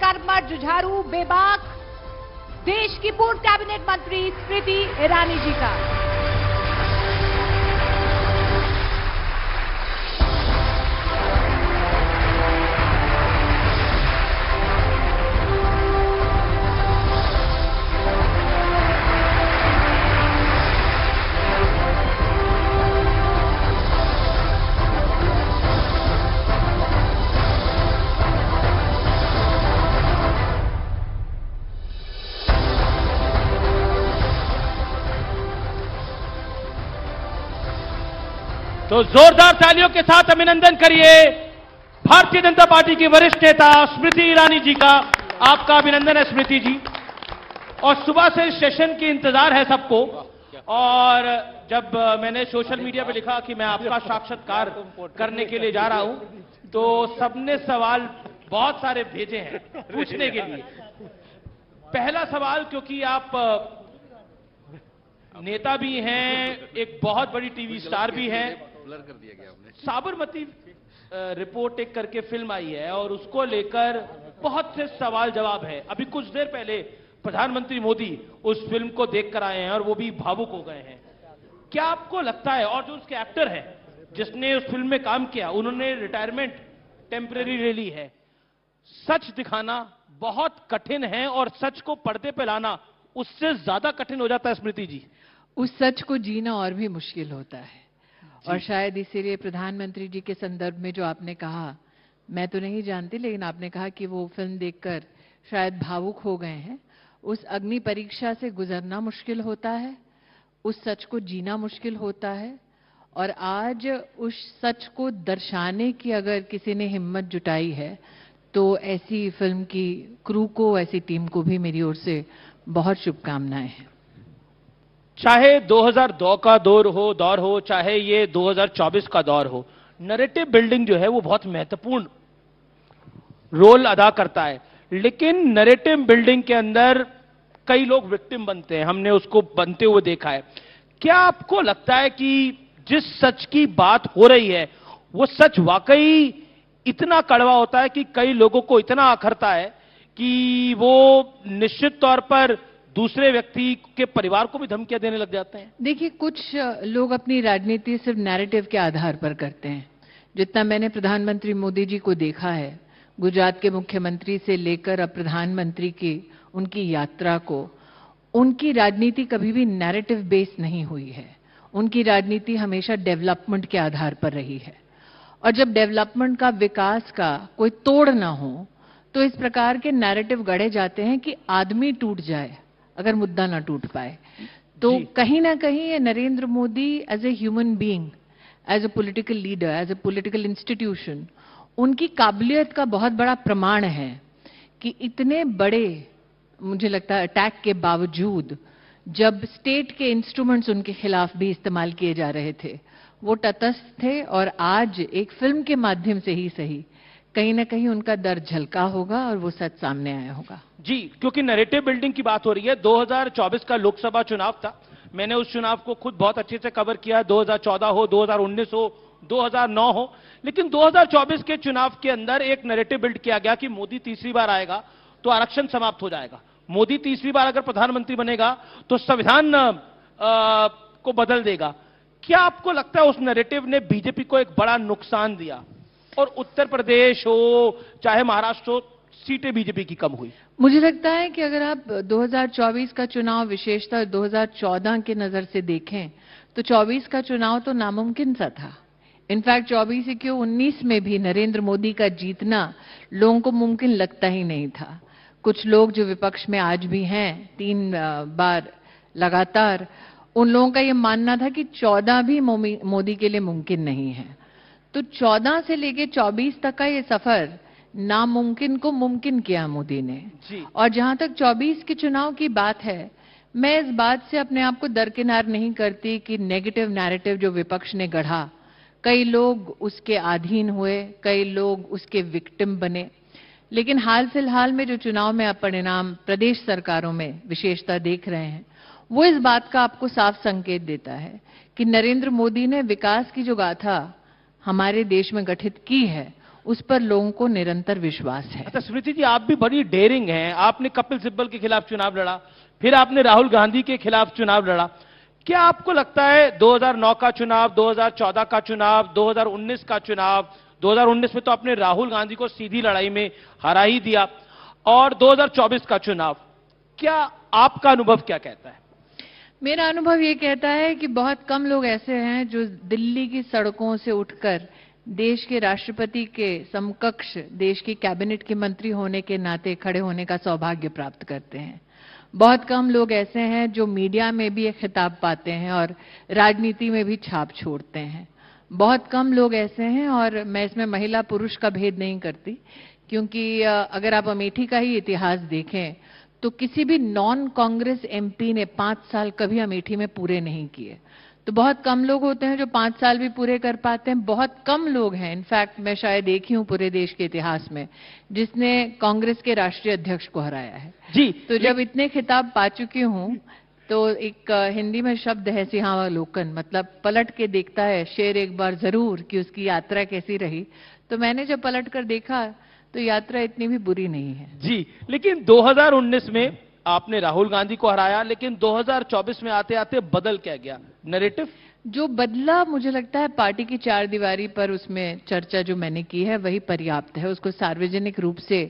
कर्मठ, जुझारू, बेबाक देश की पूर्व कैबिनेट मंत्री स्मृति ईरानी जी का। तो जोरदार तालियों के साथ अभिनंदन करिए भारतीय जनता पार्टी की वरिष्ठ नेता स्मृति ईरानी जी का। आपका अभिनंदन है स्मृति जी। और सुबह से सेशन की इंतजार है सबको। और जब मैंने सोशल मीडिया पे लिखा कि मैं आपका साक्षात्कार करने के लिए जा रहा हूं, तो सबने सवाल बहुत सारे भेजे हैं पूछने के लिए। पहला सवाल, क्योंकि आप नेता भी हैं, एक बहुत बड़ी टीवी स्टार भी हैं, साबरमती रिपोर्ट एक करके फिल्म आई है और उसको लेकर बहुत से सवाल जवाब है। अभी कुछ देर पहले प्रधानमंत्री मोदी उस फिल्म को देखकर आए हैं और वो भी भावुक हो गए हैं। क्या आपको लगता है, और जो उसके एक्टर हैं जिसने उस फिल्म में काम किया, उन्होंने रिटायरमेंट टेम्परेरी ले ली है, सच दिखाना बहुत कठिन है और सच को पर्दे पे लाना उससे ज्यादा कठिन हो जाता है स्मृति जी? उस सच को जीना और भी मुश्किल होता है। और शायद इसीलिए प्रधानमंत्री जी के संदर्भ में जो आपने कहा, मैं तो नहीं जानती, लेकिन आपने कहा कि वो फिल्म देखकर शायद भावुक हो गए हैं। उस अग्नि परीक्षा से गुजरना मुश्किल होता है, उस सच को जीना मुश्किल होता है। और आज उस सच को दर्शाने की अगर किसी ने हिम्मत जुटाई है, तो ऐसी फिल्म की क्रू को, ऐसी टीम को भी मेरी ओर से बहुत शुभकामनाएं हैं। चाहे 2002 का दौर हो, चाहे ये 2024 का दौर हो, नैरेटिव बिल्डिंग जो है वो बहुत महत्वपूर्ण रोल अदा करता है। लेकिन नैरेटिव बिल्डिंग के अंदर कई लोग विक्टिम बनते हैं, हमने उसको बनते हुए देखा है। क्या आपको लगता है कि जिस सच की बात हो रही है वो सच वाकई इतना कड़वा होता है कि कई लोगों को इतना आखरता है कि वो निश्चित तौर पर दूसरे व्यक्ति के परिवार को भी धमकियां देने लग जाते हैं? देखिए, कुछ लोग अपनी राजनीति सिर्फ नैरेटिव के आधार पर करते हैं। जितना मैंने प्रधानमंत्री मोदी जी को देखा है, गुजरात के मुख्यमंत्री से लेकर अब प्रधानमंत्री की उनकी यात्रा को, उनकी राजनीति कभी भी नैरेटिव बेस नहीं हुई है। उनकी राजनीति हमेशा डेवलपमेंट के आधार पर रही है। और जब डेवलपमेंट का, विकास का कोई तोड़ ना हो, तो इस प्रकार के नैरेटिव गढ़े जाते हैं कि आदमी टूट जाए अगर मुद्दा ना टूट पाए। तो कहीं ना कहीं ये Narendra Modi as a human being, as a political leader, as a political institution, उनकी काबिलियत का बहुत बड़ा प्रमाण है कि इतने बड़े, मुझे लगता है, अटैक के बावजूद जब स्टेट के इंस्ट्रूमेंट्स उनके खिलाफ भी इस्तेमाल किए जा रहे थे, वो तटस्थ थे। और आज एक फिल्म के माध्यम से ही सही, कहीं ना कहीं उनका दर्द झलका होगा और वो सच सामने आया होगा। जी, क्योंकि नैरेटिव बिल्डिंग की बात हो रही है। 2024 का लोकसभा चुनाव था, मैंने उस चुनाव को खुद बहुत अच्छे से कवर किया, 2014 हो, 2019 हो, 2009 हो। लेकिन 2024 के चुनाव के अंदर एक नैरेटिव बिल्ड किया गया कि मोदी तीसरी बार आएगा तो आरक्षण समाप्त हो जाएगा, मोदी तीसरी बार अगर प्रधानमंत्री बनेगा तो संविधान को बदल देगा। क्या आपको लगता है उस नैरेटिव ने बीजेपी को एक बड़ा नुकसान दिया? और उत्तर प्रदेश हो चाहे महाराष्ट्र हो, सीटें बीजेपी की कम हुई। मुझे लगता है कि अगर आप 2024 का चुनाव विशेषतः 2014 के नजर से देखें, तो 24 का चुनाव तो नामुमकिन सा था। इनफैक्ट 24 ही क्यों, 19 में भी नरेंद्र मोदी का जीतना लोगों को मुमकिन लगता ही नहीं था। कुछ लोग जो विपक्ष में आज भी हैं, 3 बार लगातार, उन लोगों का यह मानना था कि 14 भी मोदी के लिए मुमकिन नहीं है। तो 14 से लेके 24 तक का ये सफर नामुमकिन को मुमकिन किया मोदी ने। और जहां तक 24 के चुनाव की बात है, मैं इस बात से अपने आप को दरकिनार नहीं करती कि नेगेटिव नैरेटिव जो विपक्ष ने गढ़ा, कई लोग उसके अधीन हुए, कई लोग उसके विक्टिम बने। लेकिन हाल फिलहाल में जो चुनाव में आप परिणाम प्रदेश सरकारों में विशेषता देख रहे हैं, वो इस बात का आपको साफ संकेत देता है कि नरेंद्र मोदी ने विकास की जो गाथा हमारे देश में गठित की है, उस पर लोगों को निरंतर विश्वास है। अच्छा स्मृति जी, आप भी बड़ी डेयरिंग हैं। आपने कपिल सिब्बल के खिलाफ चुनाव लड़ा, फिर आपने राहुल गांधी के खिलाफ चुनाव लड़ा। क्या आपको लगता है 2009 का चुनाव, 2014 का चुनाव, 2019 का चुनाव, 2019 में तो आपने राहुल गांधी को सीधी लड़ाई में हरा ही दिया, और 2024 का चुनाव, क्या आपका अनुभव क्या कहता है? मेरा अनुभव ये कहता है कि बहुत कम लोग ऐसे हैं जो दिल्ली की सड़कों से उठकर देश के राष्ट्रपति के समकक्ष देश की कैबिनेट के मंत्री होने के नाते खड़े होने का सौभाग्य प्राप्त करते हैं। बहुत कम लोग ऐसे हैं जो मीडिया में भी एक खिताब पाते हैं और राजनीति में भी छाप छोड़ते हैं। बहुत कम लोग ऐसे हैं, और मैं इसमें महिला पुरुष का भेद नहीं करती, क्योंकि अगर आप अमेठी का ही इतिहास देखें तो किसी भी नॉन कांग्रेस एमपी ने 5 साल कभी अमेठी में पूरे नहीं किए। तो बहुत कम लोग होते हैं जो 5 साल भी पूरे कर पाते हैं। बहुत कम लोग हैं, इनफैक्ट मैं शायद एक ही हूं पूरे देश के इतिहास में जिसने कांग्रेस के राष्ट्रीय अध्यक्ष को हराया है जी। तो जब इतने खिताब पा चुकी हूं तो एक हिंदी में शब्द है सिंहावलोकन, मतलब पलट के देखता है शेर एक बार जरूर कि उसकी यात्रा कैसी रही। तो मैंने जब पलट कर देखा तो यात्रा इतनी भी बुरी नहीं है। जी, लेकिन 2019 में आपने राहुल गांधी को हराया, लेकिन 2024 में आते आते बदल क्या गया नैरेटिव? जो बदला, मुझे लगता है पार्टी की 4 दीवारी पर उसमें चर्चा जो मैंने की है वही पर्याप्त है। उसको सार्वजनिक रूप से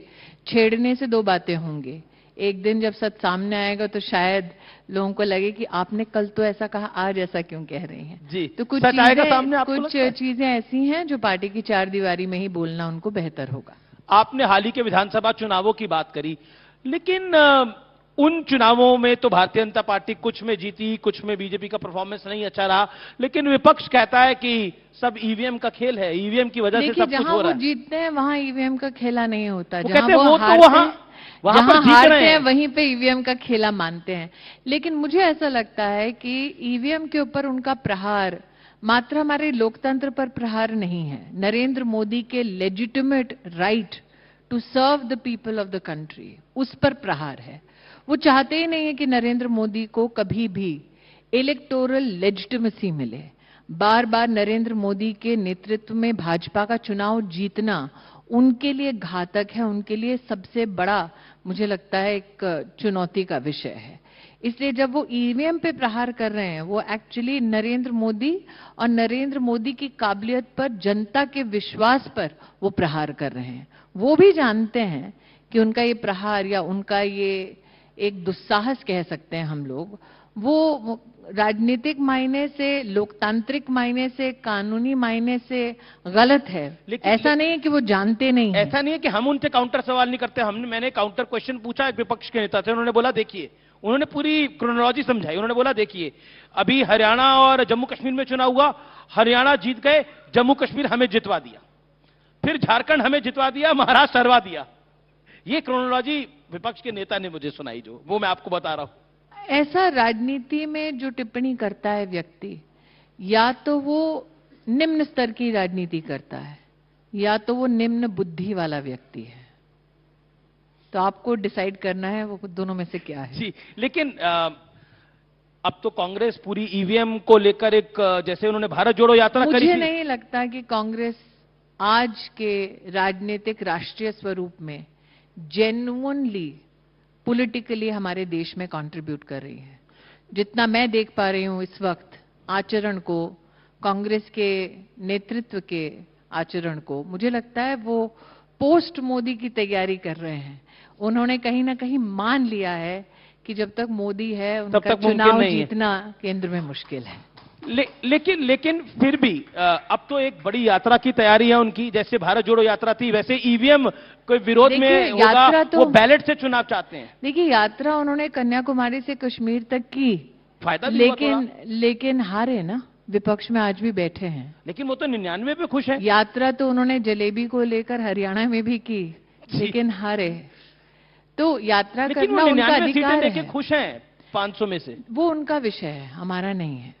छेड़ने से 2 बातें होंगी। एक दिन जब सच सामने आएगा तो शायद लोगों को लगे कि आपने कल तो ऐसा कहा, आज ऐसा क्यों कह रही हैं। जी, तो कुछ चीजें ऐसी हैं जो पार्टी की 4 दीवारी में ही बोलना उनको बेहतर होगा। आपने हाल ही के विधानसभा चुनावों की बात करी, लेकिन उन चुनावों में तो भारतीय जनता पार्टी कुछ में जीती, कुछ में बीजेपी का परफॉर्मेंस नहीं अच्छा रहा, लेकिन विपक्ष कहता है कि सब ईवीएम का खेल है, ईवीएम की वजह से सब कुछ हो रहा है। जीतते हैं वहां ईवीएम का खेला नहीं होता, जहां वो हारते हैं वहीं पे ईवीएम का खेला मानते हैं। लेकिन मुझे ऐसा लगता है कि ईवीएम के ऊपर उनका प्रहार मात्र हमारे लोकतंत्र पर प्रहार नहीं है, नरेंद्र मोदी के legitimate right to serve the people of the country, उस पर प्रहार है। वो चाहते ही नहीं है कि नरेंद्र मोदी को कभी भी इलेक्टोरल लेजिटिमेसी मिले। बार बार नरेंद्र मोदी के नेतृत्व में भाजपा का चुनाव जीतना उनके लिए घातक है, उनके लिए सबसे बड़ा मुझे लगता है एक चुनौती का विषय है। इसलिए जब वो ईवीएम पे प्रहार कर रहे हैं, वो एक्चुअली नरेंद्र मोदी और नरेंद्र मोदी की काबिलियत पर, जनता के विश्वास पर वो प्रहार कर रहे हैं। वो भी जानते हैं कि उनका ये प्रहार या उनका ये एक दुस्साहस कह सकते हैं हम लोग, वो राजनीतिक मायने से, लोकतांत्रिक मायने से, कानूनी मायने से गलत है। ऐसा नहीं है कि वो जानते नहीं है। ऐसा नहीं है कि हम उनसे काउंटर सवाल नहीं करते। मैंने काउंटर क्वेश्चन पूछा एक विपक्ष के नेता से, उन्होंने बोला देखिए, उन्होंने पूरी क्रोनोलॉजी समझाई। उन्होंने बोला देखिए, अभी हरियाणा और जम्मू कश्मीर में चुनाव हुआ, हरियाणा जीत गए, जम्मू कश्मीर हमें जितवा दिया, फिर झारखंड हमें जितवा दिया, महाराष्ट्र हरवा दिया। ये क्रोनोलॉजी विपक्ष के नेता ने मुझे सुनाई, जो वो मैं आपको बता रहा हूं। ऐसा राजनीति में जो टिप्पणी करता है व्यक्ति, या तो वो निम्न स्तर की राजनीति करता है या तो वो निम्न बुद्धि वाला व्यक्ति है। तो आपको डिसाइड करना है वो दोनों में से क्या है। जी, लेकिन अब तो कांग्रेस पूरी ईवीएम को लेकर एक, जैसे उन्होंने भारत जोड़ो यात्रा करी थी। मुझे नहीं लगता कि कांग्रेस आज के राजनीतिक राष्ट्रीय स्वरूप में जेन्युइनली पॉलिटिकली हमारे देश में कंट्रीब्यूट कर रही है। जितना मैं देख पा रही हूं इस वक्त आचरण को, कांग्रेस के नेतृत्व के आचरण को, मुझे लगता है वो पोस्ट मोदी की तैयारी कर रहे हैं। उन्होंने कहीं ना कहीं मान लिया है कि जब तक मोदी है उनका चुनाव जीतना केंद्र में मुश्किल है। लेकिन फिर भी अब तो एक बड़ी यात्रा की तैयारी है उनकी। जैसे भारत जोड़ो यात्रा थी, वैसे ईवीएम कोई विरोध में होगा, वो बैलेट से चुनाव चाहते हैं। देखिए, यात्रा उन्होंने कन्याकुमारी से कश्मीर तक की, फायदा लेकिन हारे ना, विपक्ष में आज भी बैठे हैं। लेकिन वो तो 99 पे खुश है। यात्रा तो उन्होंने जलेबी को लेकर हरियाणा में भी की, लेकिन हारे। तो यात्रा करना उनका अधिकार है। खुश हैं 500 में से, वो उनका विषय है, हमारा नहीं है।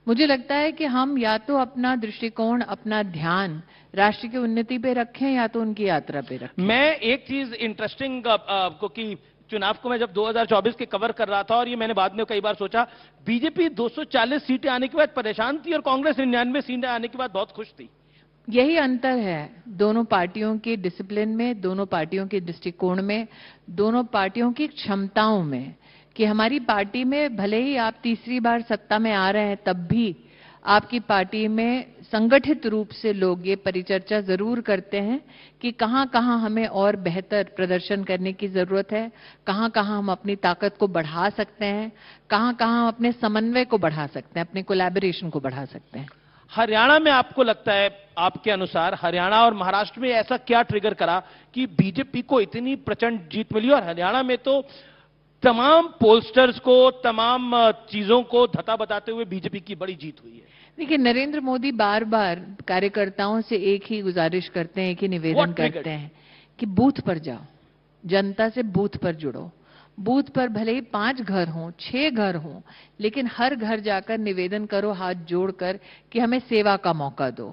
मुझे लगता है कि हम या तो अपना दृष्टिकोण, अपना ध्यान राष्ट्र की उन्नति पे रखें या तो उनकी यात्रा पे रखें। मैं एक चीज इंटरेस्टिंग आपको कि चुनाव को मैं जब 2024 के कवर कर रहा था, और ये मैंने बाद में कई बार सोचा, बीजेपी 240 सीटें आने के बाद परेशान थी और कांग्रेस 99 सीटें आने के बाद बहुत खुश थी। यही अंतर है दोनों पार्टियों के डिसिप्लिन में, दोनों पार्टियों के दृष्टिकोण में, दोनों पार्टियों की क्षमताओं में, कि हमारी पार्टी में भले ही आप तीसरी बार सत्ता में आ रहे हैं, तब भी आपकी पार्टी में संगठित रूप से लोग ये परिचर्चा जरूर करते हैं कि कहां कहां हमें और बेहतर प्रदर्शन करने की जरूरत है, कहां कहां हम अपनी ताकत को बढ़ा सकते हैं, कहां कहां हम अपने समन्वय को बढ़ा सकते हैं, अपने कोलैबोरेशन को बढ़ा सकते हैं। हरियाणा में आपको लगता है, आपके अनुसार हरियाणा और महाराष्ट्र में ऐसा क्या ट्रिगर करा कि बीजेपी को इतनी प्रचंड जीत मिली? और हरियाणा में तो तमाम पोलस्टर्स को, तमाम चीजों को धता बताते हुए बीजेपी की बड़ी जीत हुई है। देखिए, नरेंद्र मोदी बार बार कार्यकर्ताओं से एक ही गुजारिश करते हैं, एक ही निवेदन करते हैं कि बूथ पर जाओ, जनता से बूथ पर जुड़ो। बूथ पर भले ही 5 घर हों, 6 घर हों, लेकिन हर घर जाकर निवेदन करो हाथ जोड़कर कि हमें सेवा का मौका दो।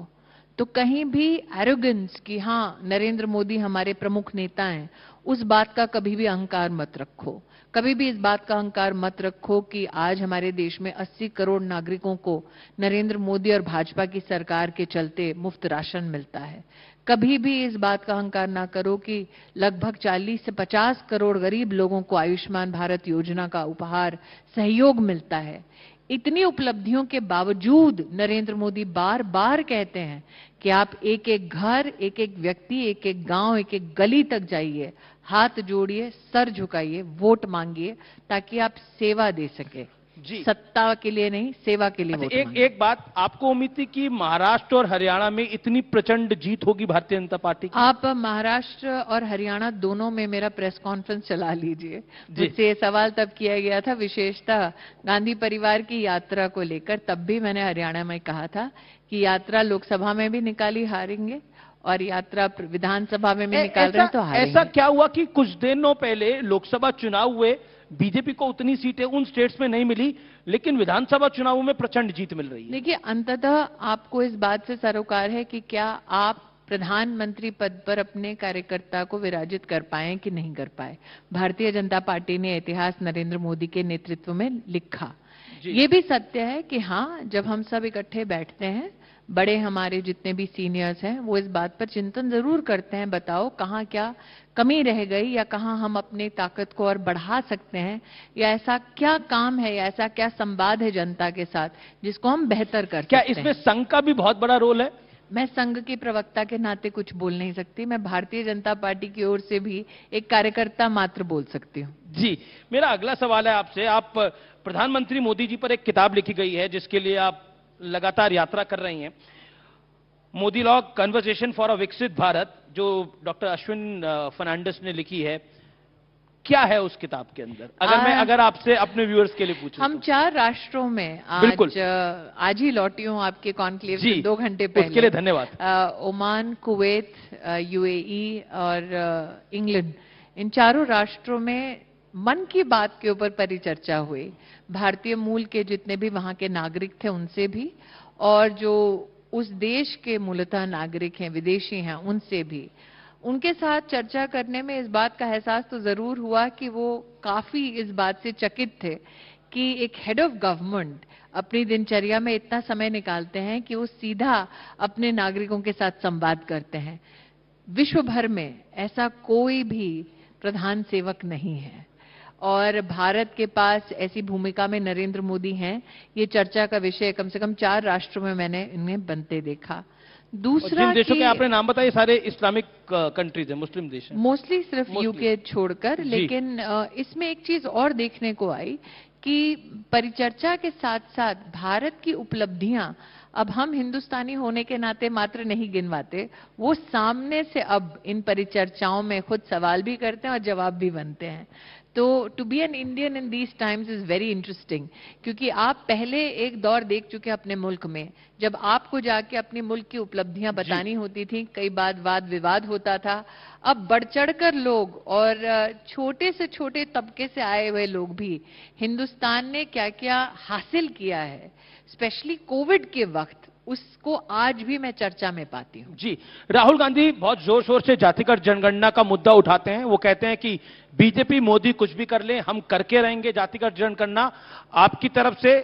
तो कहीं भी एरोगेंस कि हाँ नरेंद्र मोदी हमारे प्रमुख नेता हैं, उस बात का कभी भी अहंकार मत रखो। कभी भी इस बात का अहंकार मत रखो कि आज हमारे देश में 80 करोड़ नागरिकों को नरेंद्र मोदी और भाजपा की सरकार के चलते मुफ्त राशन मिलता है। कभी भी इस बात का अहंकार ना करो कि लगभग 40 से 50 करोड़ गरीब लोगों को आयुष्मान भारत योजना का उपहार सहयोग मिलता है। इतनी उपलब्धियों के बावजूद नरेंद्र मोदी बार बार कहते हैं कि आप एक एक घर, एक एक व्यक्ति, एक एक गांव, एक एक गली तक जाइए, हाथ जोड़िए, सर झुकाइए, वोट मांगिए, ताकि आप सेवा दे सके। जी, सत्ता के लिए नहीं, सेवा के लिए। अच्छा, एक बात, आपको उम्मीद थी कि महाराष्ट्र और हरियाणा में इतनी प्रचंड जीत होगी भारतीय जनता पार्टी की? आप महाराष्ट्र और हरियाणा दोनों में मेरा प्रेस कॉन्फ्रेंस चला लीजिए। मुझसे ये सवाल तब किया गया था, विशेषतः गांधी परिवार की यात्रा को लेकर। तब भी मैंने हरियाणा में कहा था कि यात्रा लोकसभा में भी निकाली हारेंगे और यात्रा विधानसभा में भी निकाल रहे हैं तो हारेंगे। ऐसा क्या हुआ कि कुछ दिनों पहले लोकसभा चुनाव हुए, बीजेपी को उतनी सीटें उन स्टेट्स में नहीं मिली, लेकिन विधानसभा चुनावों में प्रचंड जीत मिल रही है? देखिए, अंततः आपको इस बात से सरोकार है कि क्या आप प्रधानमंत्री पद पर अपने कार्यकर्ता को विराजित कर पाए कि नहीं कर पाए। भारतीय जनता पार्टी ने इतिहास नरेंद्र मोदी के नेतृत्व में लिखा। ये भी सत्य है कि हाँ, जब हम सब इकट्ठे बैठते हैं, बड़े हमारे जितने भी सीनियर्स हैं वो इस बात पर चिंतन जरूर करते हैं, बताओ कहाँ क्या कमी रह गई या कहाँ हम अपनी ताकत को और बढ़ा सकते हैं, या ऐसा क्या काम है या ऐसा क्या संवाद है जनता के साथ जिसको हम बेहतर कर सकते हैं। क्या इसमें संघ का भी बहुत बड़ा रोल है? मैं संघ की प्रवक्ता के नाते कुछ बोल नहीं सकती। मैं भारतीय जनता पार्टी की ओर से भी एक कार्यकर्ता मात्र बोल सकती हूँ। जी, मेरा अगला सवाल है आपसे। आप प्रधानमंत्री मोदी जी पर एक किताब लिखी गई है जिसके लिए आप लगातार यात्रा कर रही हैं, Modi law conversation for a विकसित भारत, जो डॉक्टर अश्विन फर्नांडिस ने लिखी है। क्या है उस किताब के अंदर, अगर आपसे अपने व्यूअर्स के लिए पूछूं? हम 4 राष्ट्रों में आज ही लौटी हूं आपके कॉन्क्लेव से 2 घंटे पहले। उसके लिए धन्यवाद। ओमान, कुवैत, यूएई और इंग्लैंड, इन 4 राष्ट्रों में मन की बात के ऊपर परिचर्चा हुई। भारतीय मूल के जितने भी वहां के नागरिक थे उनसे भी, और जो उस देश के मूलतः नागरिक हैं, विदेशी हैं, उनसे भी। उनके साथ चर्चा करने में इस बात का एहसास तो जरूर हुआ कि वो काफी इस बात से चकित थे कि एक हेड ऑफ गवर्नमेंट अपनी दिनचर्या में इतना समय निकालते हैं कि वो सीधा अपने नागरिकों के साथ संवाद करते हैं। विश्व भर में ऐसा कोई भी प्रधान सेवक नहीं है और भारत के पास ऐसी भूमिका में नरेंद्र मोदी हैं। ये चर्चा का विषय कम से कम 4 राष्ट्रों में मैंने इन्हें बनते देखा। दूसरा, जिन देशों के आपने नाम बताए सारे इस्लामिक कंट्रीज हैं, मुस्लिम देश हैं, मोस्टली सिर्फ यूके छोड़कर। लेकिन इसमें एक चीज और देखने को आई कि परिचर्चा के साथ साथ भारत की उपलब्धियां अब हम हिंदुस्तानी होने के नाते मात्र नहीं गिनवाते, वो सामने से अब इन परिचर्चाओं में खुद सवाल भी करते हैं और जवाब भी बनते हैं। तो to be an Indian in these times is very interesting, क्योंकि आप पहले एक दौर देख चुके हैं अपने मुल्क में, जब आपको जाके अपने मुल्क की उपलब्धियां बतानी होती थी, कई बार वाद विवाद होता था। अब बढ़ चढ़कर लोग और छोटे से छोटे तबके से आए हुए लोग भी हिंदुस्तान ने क्या क्या हासिल किया है, स्पेशली कोविड के वक्त, उसको आज भी मैं चर्चा में पाती हूं। जी, राहुल गांधी बहुत जोर शोर से जातिगत जनगणना का मुद्दा उठाते हैं। वो कहते हैं कि बीजेपी मोदी कुछ भी कर ले, हम करके रहेंगे जातिगत जनगणना। आपकी तरफ से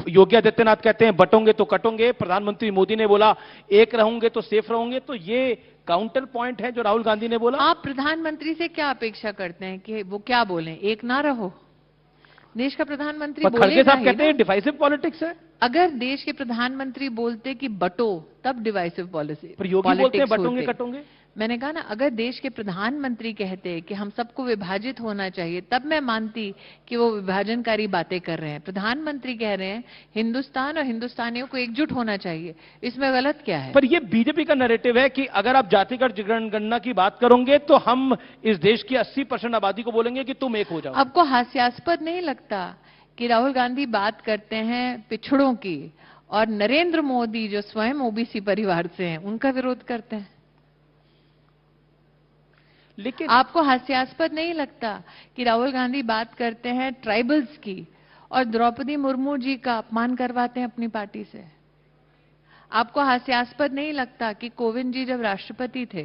योगी आदित्यनाथ कहते हैं बटोंगे तो कटोंगे, प्रधानमंत्री मोदी ने बोला एक रहोगे तो सेफ रहोगे, तो ये काउंटर पॉइंट है जो राहुल गांधी ने बोला। आप प्रधानमंत्री से क्या अपेक्षा करते हैं कि वो क्या बोलें, एक ना रहो? देश का प्रधानमंत्री खड़गे बोलेगा साहब ही कहते ना। हैं डिवाइसिव पॉलिटिक्स है। अगर देश के प्रधानमंत्री बोलते कि बटो, तब डिवाइसिव पॉलिसी पर योगी बोलते हैं बटोंगे कटोंगे। मैंने कहा ना, अगर देश के प्रधानमंत्री कहते कि हम सबको विभाजित होना चाहिए, तब मैं मानती कि वो विभाजनकारी बातें कर रहे हैं। प्रधानमंत्री कह रहे हैं हिंदुस्तान और हिंदुस्तानियों को एकजुट होना चाहिए, इसमें गलत क्या है? पर ये बीजेपी का नैरेटिव है कि अगर आप जातिगत जनगणना की बात करोगे तो हम इस देश की 80% आबादी को बोलेंगे कि तुम एक हो जाओ। आपको हास्यास्पद नहीं लगता कि राहुल गांधी बात करते हैं पिछड़ों की और नरेंद्र मोदी जो स्वयं ओबीसी परिवार से हैं उनका विरोध करते हैं? लेकिन आपको हास्यास्पद नहीं लगता कि राहुल गांधी बात करते हैं ट्राइबल्स की और द्रौपदी मुर्मू जी का अपमान करवाते हैं अपनी पार्टी से? आपको हास्यास्पद नहीं लगता कि कोविंद जी जब राष्ट्रपति थे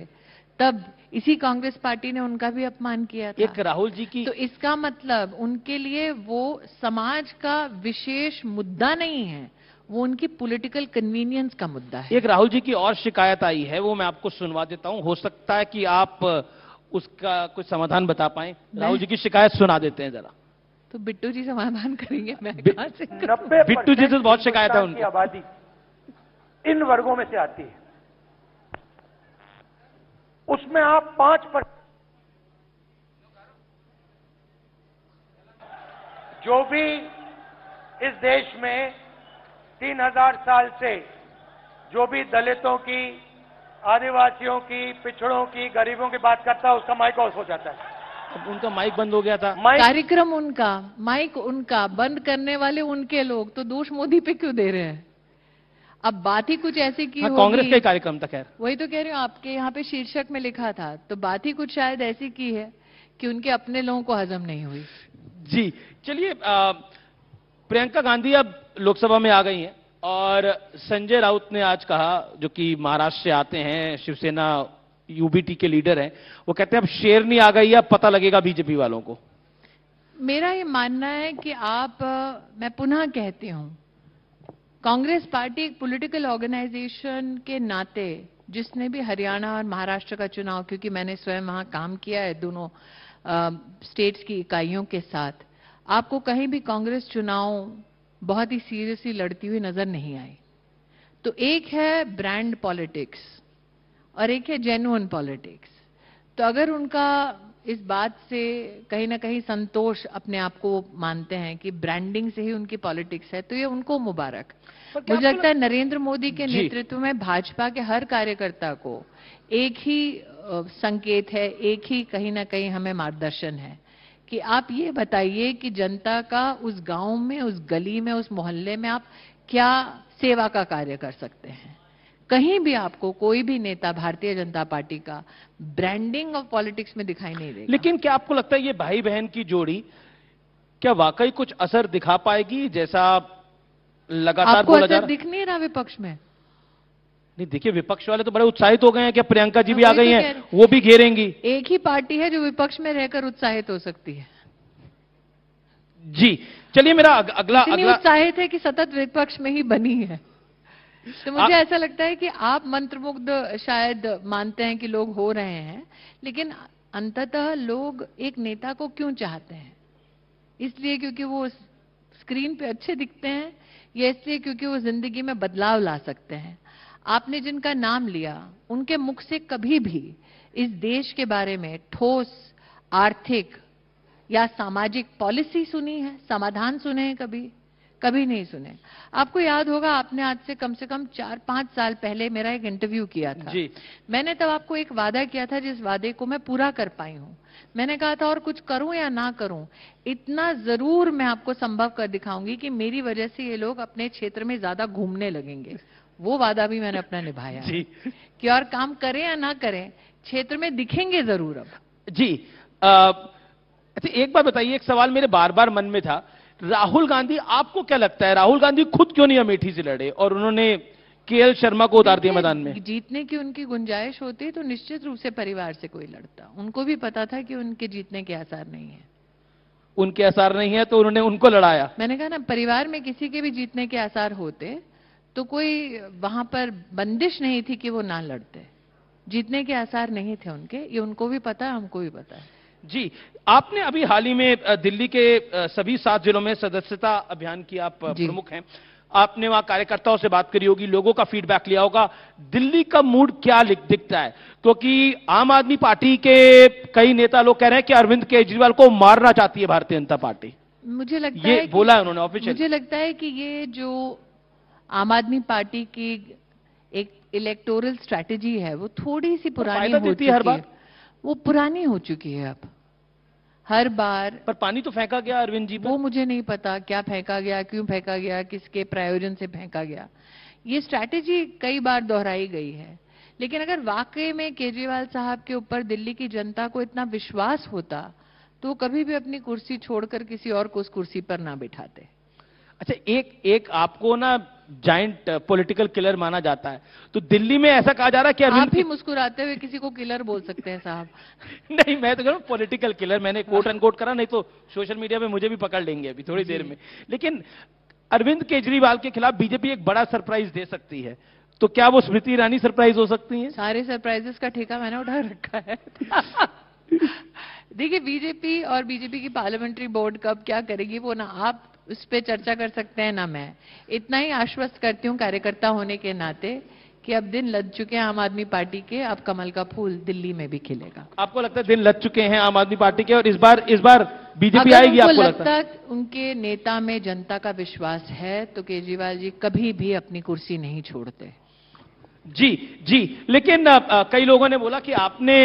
तब इसी कांग्रेस पार्टी ने उनका भी अपमान किया था? एक राहुल जी की तो इसका मतलब उनके लिए वो समाज का विशेष मुद्दा नहीं है, वो उनकी पॉलिटिकल कन्वीनियंस का मुद्दा है। एक राहुल जी की और शिकायत आई है, वो मैं आपको सुनवा देता हूं, हो सकता है कि आप उसका कुछ समाधान बता पाएं। राहुल जी की शिकायत सुना देते हैं जरा। तो बिट्टू जी समाधान करेंगे, मैं कहां से करूं? 90% बिट्टू जी से बहुत शिकायत है उनकी। आबादी इन वर्गों में से आती है, उसमें आप 5% जो भी इस देश में 3000 साल से जो भी दलितों की, आदिवासियों की, पिछड़ों की, गरीबों की बात करता है, उसका माइक ऑफ हो जाता है। अब उनका माइक बंद हो गया था। कार्यक्रम उनका, माइक उनका, बंद करने वाले उनके लोग, तो दोष मोदी पे क्यों दे रहे हैं? अब बात ही कुछ ऐसी की होगी। कांग्रेस का ही कार्यक्रम था। खैर वही तो कह रही हूँ, आपके यहाँ पे शीर्षक में लिखा था, तो बात ही कुछ शायद ऐसी की है कि उनके अपने लोगों को हजम नहीं हुई। जी चलिए, प्रियंका गांधी अब लोकसभा में आ गई हैं और संजय राउत ने आज कहा, जो कि महाराष्ट्र से आते हैं, शिवसेना यूबीटी के लीडर हैं, वो कहते हैं अब शेरनी आ गई है, अब पता लगेगा बीजेपी वालों को। मेरा ये मानना है कि मैं पुनः कहती हूं, कांग्रेस पार्टी एक पॉलिटिकल ऑर्गेनाइजेशन के नाते, जिसने भी हरियाणा और महाराष्ट्र का चुनाव, क्योंकि मैंने स्वयं वहां काम किया है दोनों स्टेट्स की इकाइयों के साथ, आपको कहीं भी कांग्रेस चुनाव बहुत ही सीरियसली लड़ती हुई नजर नहीं आई। तो एक है ब्रांड पॉलिटिक्स और एक है जेन्युइन पॉलिटिक्स। तो अगर उनका इस बात से कहीं ना कहीं संतोष अपने आप को मानते हैं कि ब्रांडिंग से ही उनकी पॉलिटिक्स है, तो ये उनको मुबारक। मुझे लगता है नरेंद्र मोदी के नेतृत्व में भाजपा के हर कार्यकर्ता को एक ही संकेत है, एक ही कहीं ना कहीं हमें मार्गदर्शन है कि आप ये बताइए कि जनता का उस गांव में, उस गली में, उस मोहल्ले में आप क्या सेवा का कार्य कर सकते हैं। कहीं भी आपको कोई भी नेता भारतीय जनता पार्टी का ब्रांडिंग ऑफ पॉलिटिक्स में दिखाई नहीं देगा। लेकिन क्या आपको लगता है ये भाई बहन की जोड़ी क्या वाकई कुछ असर दिखा पाएगी, जैसा लगातार बोला जा रहा? दिख नहीं रहा विपक्ष में? नहीं, देखिए विपक्ष वाले तो बड़े उत्साहित हो गए हैं कि प्रियंका जी भी आ गई हैं, वो भी घेरेंगी। एक ही पार्टी है जो विपक्ष में रहकर उत्साहित हो सकती है। जी चलिए, मेरा अगला उत्साहित है कि सतत विपक्ष में ही बनी है। तो मुझे ऐसा लगता है कि आप मंत्रमुग्ध शायद मानते हैं कि लोग हो रहे हैं, लेकिन अंततः लोग एक नेता को क्यों चाहते हैं? इसलिए क्योंकि वो स्क्रीन पे अच्छे दिखते हैं, या इसलिए क्योंकि वो जिंदगी में बदलाव ला सकते हैं? आपने जिनका नाम लिया, उनके मुख से कभी भी इस देश के बारे में ठोस आर्थिक या सामाजिक पॉलिसी सुनी है, समाधान सुने हैं? कभी नहीं सुने। आपको याद होगा, आपने आज से कम 4-5 साल पहले मेरा एक इंटरव्यू किया था। जी। मैंने तब आपको एक वादा किया था, जिस वादे को मैं पूरा कर पाई हूं। मैंने कहा था और कुछ करूं या ना करूं, इतना जरूर मैं आपको संभव कर दिखाऊंगी कि मेरी वजह से ये लोग अपने क्षेत्र में ज्यादा घूमने लगेंगे। वो वादा भी मैंने अपना निभाया जी। कि और काम करें या ना करें, क्षेत्र में दिखेंगे जरूर। अब जी अच्छा, एक बात बताइए, एक सवाल मेरे बार बार मन में था, राहुल गांधी, आपको क्या लगता है राहुल गांधी खुद क्यों नहीं अमेठी से लड़े और उन्होंने केएल शर्मा को उतार दिया मैदान में? जीतने की उनकी गुंजाइश होती तो निश्चित रूप से परिवार से कोई लड़ता। उनको भी पता था कि उनके जीतने के आसार नहीं है। उनके आसार नहीं है तो उन्होंने उनको लड़ाया। मैंने कहा ना, परिवार में किसी के भी जीतने के आसार होते तो कोई वहां पर बंदिश नहीं थी कि वो ना लड़ते। जीतने के आसार नहीं थे उनके, ये उनको भी पता है, हमको भी पता है। जी, आपने अभी हाल ही में दिल्ली के सभी 7 जिलों में सदस्यता अभियान की आप प्रमुख हैं। आपने वहां कार्यकर्ताओं से बात करी होगी, लोगों का फीडबैक लिया होगा। दिल्ली का मूड क्या दिखता है? क्योंकि आम आदमी पार्टी के कई नेता लोग कह रहे हैं कि अरविंद केजरीवाल को मारना चाहती है भारतीय जनता पार्टी। मुझे लगता ये है बोला है उन्होंने ऑफिशियल। मुझे लगता है कि ये जो आम आदमी पार्टी की एक इलेक्टोरल स्ट्रैटेजी है वो थोड़ी सी पुरानी हो चुकी है। वो पुरानी हो चुकी है अब। हर बार पर पानी तो फेंका गया अरविंद जी पर। वो मुझे नहीं पता क्या फेंका गया, क्यों फेंका गया, किसके प्रायोजन से फेंका गया। ये स्ट्रैटेजी कई बार दोहराई गई है। लेकिन अगर वाकई में केजरीवाल साहब के ऊपर दिल्ली की जनता को इतना विश्वास होता तो कभी भी अपनी कुर्सी छोड़कर किसी और को उस कुर्सी पर ना बिठाते। अच्छा, एक आपको ना जाइंट पॉलिटिकल किलर माना जाता है, तो दिल्ली में ऐसा कहा जा रहा है कि आप ही मुस्कुराते हुए किसी को किलर बोल सकते हैं साहब। नहीं, मैं तो कह रहा हूं पॉलिटिकल किलर, मैंने कोट एंड कोट करा, नहीं तो सोशल मीडिया पे मुझे भी पकड़ लेंगे अभी थोड़ी देर में। लेकिन अरविंद केजरीवाल के खिलाफ बीजेपी एक बड़ा सरप्राइज दे सकती है, तो क्या वो स्मृति ईरानी सरप्राइज हो सकती हैं? सारे सरप्राइजेस का ठेका मैंने उठा रखा है। देखिए, बीजेपी और बीजेपी की पार्लियामेंट्री बोर्ड कब क्या करेगी वो ना आप उस पर चर्चा कर सकते हैं ना मैं। इतना ही आश्वस्त करती हूँ कार्यकर्ता होने के नाते कि अब दिन लग चुके हैं आम आदमी पार्टी के, अब कमल का फूल दिल्ली में भी खिलेगा। आपको लगता है दिन लग चुके हैं आम आदमी पार्टी के और इस बार बीजेपी आएगी? आपको लगता है उनके नेता में जनता का विश्वास है तो केजरीवाल जी कभी भी अपनी कुर्सी नहीं छोड़ते। जी, लेकिन कई लोगों ने बोला कि आपने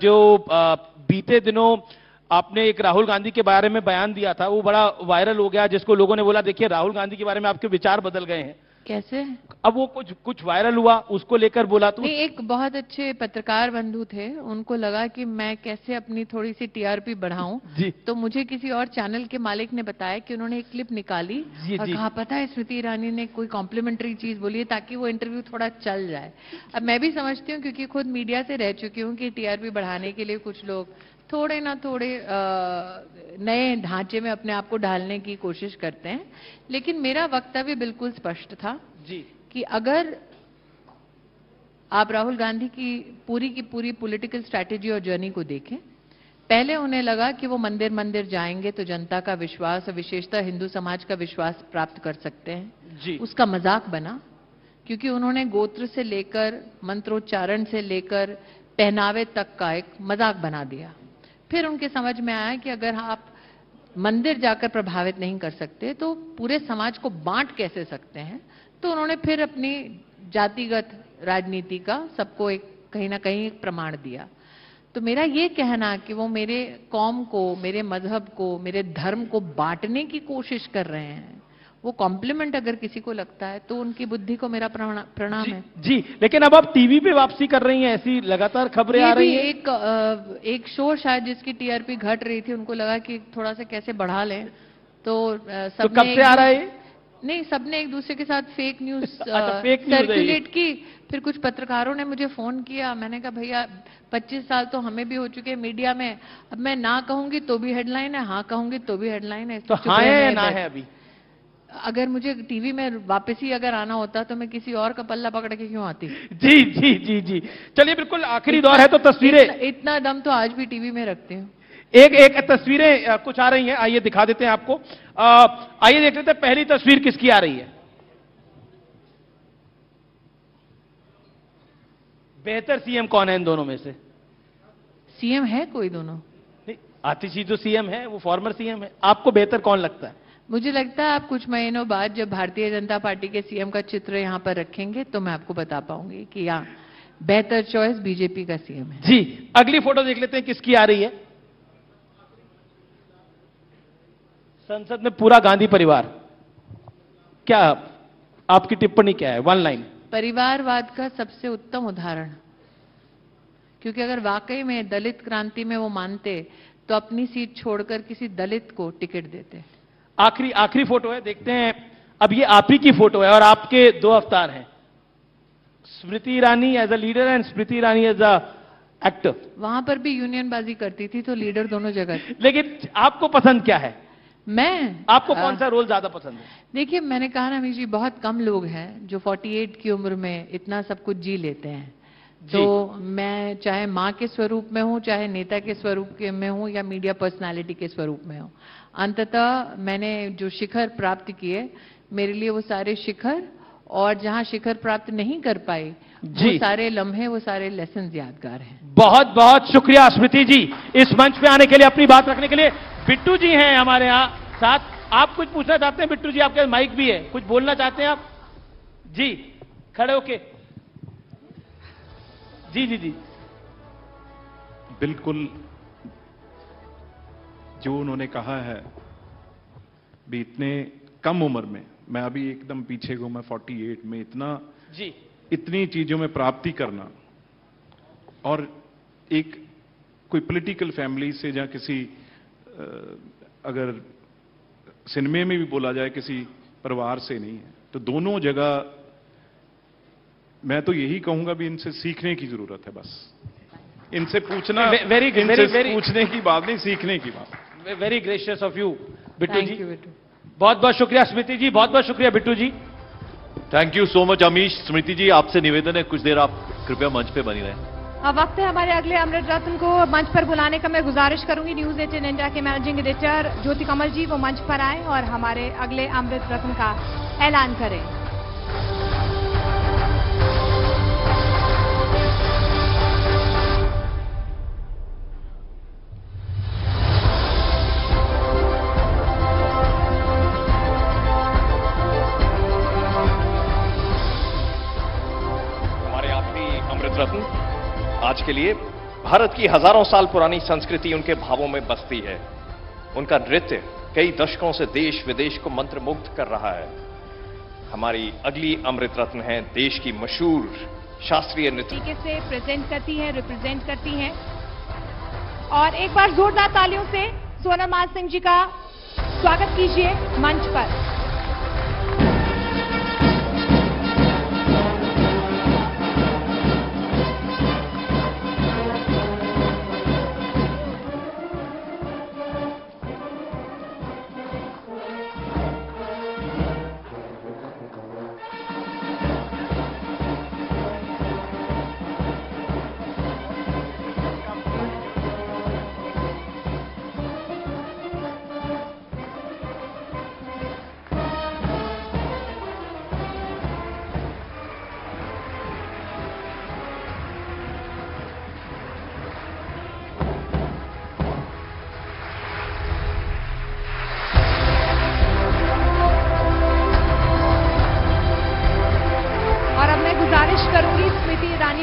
जो बीते दिनों आपने एक राहुल गांधी के बारे में बयान दिया था, वो बड़ा वायरल हो गया, जिसको लोगों ने बोला देखिए राहुल गांधी के बारे में आपके विचार बदल गए हैं। कैसे? अब वो कुछ वायरल हुआ, उसको लेकर बोला तो एक बहुत अच्छे पत्रकार बंधु थे, उनको लगा कि मैं कैसे अपनी थोड़ी सी टीआरपी बढ़ाऊं, तो मुझे किसी और चैनल के मालिक ने बताया कि उन्होंने एक क्लिप निकाली और कहा पता है स्मृति ईरानी ने कोई कॉम्प्लीमेंट्री चीज बोली है ताकि वो इंटरव्यू थोड़ा चल जाए। अब मैं भी समझती हूँ क्योंकि खुद मीडिया से रह चुकी हूँ कि टीआरपी बढ़ाने के लिए कुछ लोग थोड़े ना थोड़े नए ढांचे में अपने आप को ढालने की कोशिश करते हैं। लेकिन मेरा वक्तव्य बिल्कुल स्पष्ट था जी कि अगर आप राहुल गांधी की पूरी पॉलिटिकल स्ट्रैटेजी और जर्नी को देखें, पहले उन्हें लगा कि वो मंदिर मंदिर जाएंगे तो जनता का विश्वास और विशेषतः हिंदू समाज का विश्वास प्राप्त कर सकते हैं जी। उसका मजाक बना क्योंकि उन्होंने गोत्र से लेकर मंत्रोच्चारण से लेकर पहनावे तक का एक मजाक बना दिया। फिर उनके समझ में आया कि अगर आप मंदिर जाकर प्रभावित नहीं कर सकते तो पूरे समाज को बांट कैसे सकते हैं, तो उन्होंने फिर अपनी जातिगत राजनीति का सबको एक कहीं ना कहीं एक प्रमाण दिया। तो मेरा ये कहना कि वो मेरे कौम को, मेरे मजहब को, मेरे धर्म को बांटने की कोशिश कर रहे हैं, वो कॉम्प्लीमेंट अगर किसी को लगता है तो उनकी बुद्धि को मेरा प्रणाम है जी। लेकिन अब आप टीवी पे वापसी कर रही हैं, ऐसी लगातार खबरें आ रही हैं। एक शो शायद जिसकी टीआरपी घट रही थी, उनको लगा कि थोड़ा सा कैसे बढ़ा लें, तो सब कब से आ रहा है? नहीं, सबने एक दूसरे के साथ फेक न्यूज सर्कुलेट की। फिर कुछ पत्रकारों ने मुझे फोन किया, मैंने कहा भैया 25 साल तो हमें भी हो चुके हैं मीडिया में, अब मैं ना कहूंगी तो भी हेडलाइन है, हाँ कहूंगी तो भी हेडलाइन है। तो हाँ है या ना है? अभी अगर मुझे टीवी में वापस ही अगर आना होता तो मैं किसी और का पल्ला पकड़ के क्यों आती? जी जी जी जी। चलिए, बिल्कुल आखिरी दौर है तो तस्वीरें, इतना दम तो आज भी टीवी में रखती हूँ। एक तस्वीरें कुछ आ रही हैं, आइए दिखा देते हैं आपको। आइए देख लेते हैं पहली तस्वीर किसकी आ रही है। बेहतर सीएम कौन है इन दोनों में से? सीएम है कोई दोनों? नहीं, आतिशी जो सीएम है वो फॉर्मर सीएम है, आपको बेहतर कौन लगता है? मुझे लगता है आप कुछ महीनों बाद जब भारतीय जनता पार्टी के सीएम का चित्र यहां पर रखेंगे तो मैं आपको बता पाऊंगी कि यहाँ बेहतर चॉइस बीजेपी का सीएम है। जी, अगली फोटो देख लेते हैं किसकी आ रही है। संसद में पूरा गांधी परिवार, क्या आपकी टिप्पणी क्या है? 1 लाइन। परिवारवाद का सबसे उत्तम उदाहरण, क्योंकि अगर वाकई में दलित क्रांति में वो मानते तो अपनी सीट छोड़कर किसी दलित को टिकट देते। आखिरी फोटो है, देखते हैं। अब ये आप ही की फोटो है और आपके 2 अवतार हैं, Smriti Irani as a leader and Smriti Irani as a actor. वहां पर भी यूनियनबाजी करती थी, तो लीडर दोनों जगह थे। लेकिन आपको पसंद क्या है? मैं आपको कौन सा रोल ज्यादा पसंद है? देखिए, मैंने कहा ना अमीश जी, बहुत कम लोग हैं जो 48 की उम्र में इतना सब कुछ जी लेते हैं। तो मैं चाहे माँ के स्वरूप में हूँ, चाहे नेता के स्वरूप में हूँ, या मीडिया पर्सनालिटी के स्वरूप में हूँ, अंततः मैंने जो शिखर प्राप्त किए, मेरे लिए वो सारे शिखर, और जहां शिखर प्राप्त नहीं कर पाए वो सारे लम्हे, वो सारे लेसन यादगार हैं। बहुत बहुत शुक्रिया स्मृति जी, इस मंच पे आने के लिए, अपनी बात रखने के लिए। बिट्टू जी हैं हमारे यहाँ साथ। आप कुछ पूछना चाहते हैं बिट्टू जी? आपके माइक भी है, कुछ बोलना चाहते हैं आप? जी, खड़े होके। जी जी जी। बिल्कुल जो उन्होंने कहा है, भी इतने कम उम्र में, मैं अभी एकदम पीछे हूं, मैं 48 में इतनी चीजों में प्राप्ति करना, और एक कोई पॉलिटिकल फैमिली से, या किसी अगर सिनेमा में भी बोला जाए किसी परिवार से नहीं है, तो दोनों जगह मैं तो यही कहूंगा भी इनसे सीखने की जरूरत है। बस इनसे पूछना, पूछने की बात नहीं, सीखने की बात। Very gracious of you Bittu ji. Bittu, बहुत बहुत शुक्रिया स्मृति जी, बहुत बहुत शुक्रिया Bittu ji. Thank you so much Amish. Smriti ji, आपसे निवेदन है, कुछ देर आप कृपया मंच पे बनी रहें। अब वक्त है हमारे अगले अमृत रत्न को मंच पर बुलाने का। मैं गुजारिश करूंगी न्यूज 18 इंडिया के मैनेजिंग एडिटर ज्योति कमल जी वो मंच पर आए और हमारे अगले अमृत रत्न का ऐलान करें। हमारे आखिरी अमृत रत्न आज के लिए, भारत की हजारों साल पुरानी संस्कृति उनके भावों में बसती है। उनका नृत्य कई दशकों से देश विदेश को मंत्रमुग्ध कर रहा है। हमारी अगली अमृत रत्न है देश की मशहूर शास्त्रीय नृत्य तरीके से प्रेजेंट करती हैं, रिप्रेजेंट करती हैं। और एक बार जोरदार तालियों से सोनम मान सिंह जी का स्वागत कीजिए मंच पर।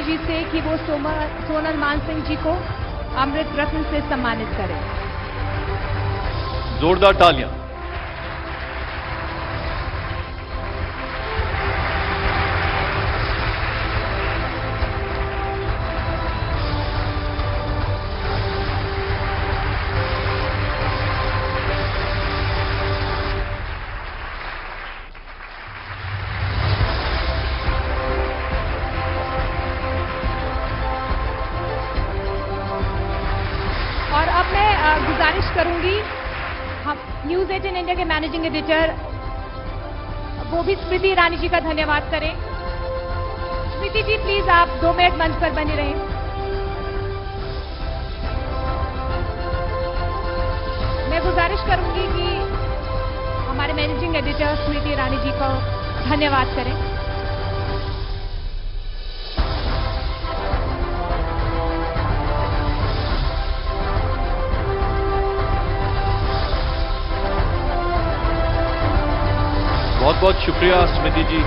जी से कि वो सोनल मान सिंह जी को अमृत रत्न से सम्मानित करें। जोरदार तालियां। और अब मैं गुजारिश करूंगी हम न्यूज 18 इंडिया के मैनेजिंग एडिटर वो भी स्मृति ईरानी जी का धन्यवाद करें। स्मृति जी प्लीज आप 2 मिनट मंच पर बने रहें। मैं गुजारिश करूंगी कि हमारे मैनेजिंग एडिटर स्मृति ईरानी जी को धन्यवाद करें। बहुत बहुत शुक्रिया स्मृति जी।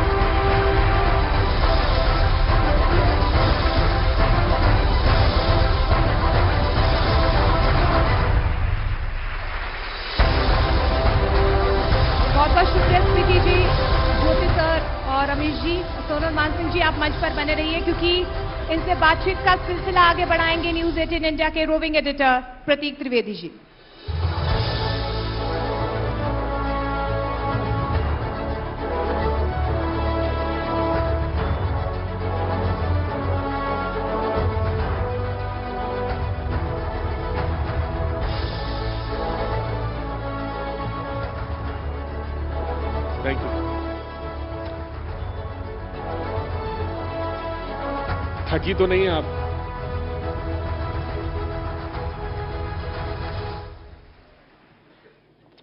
बहुत बहुत शुक्रिया स्मृति जी, ज्योति सर और अमीश जी। सोनल मान सिंह जी आप मंच पर बने रहिए क्योंकि इनसे बातचीत का सिलसिला आगे बढ़ाएंगे न्यूज 18 इंडिया के roving editor Pratik Trivedi ji. Thank you. थकी तो नहीं है आप?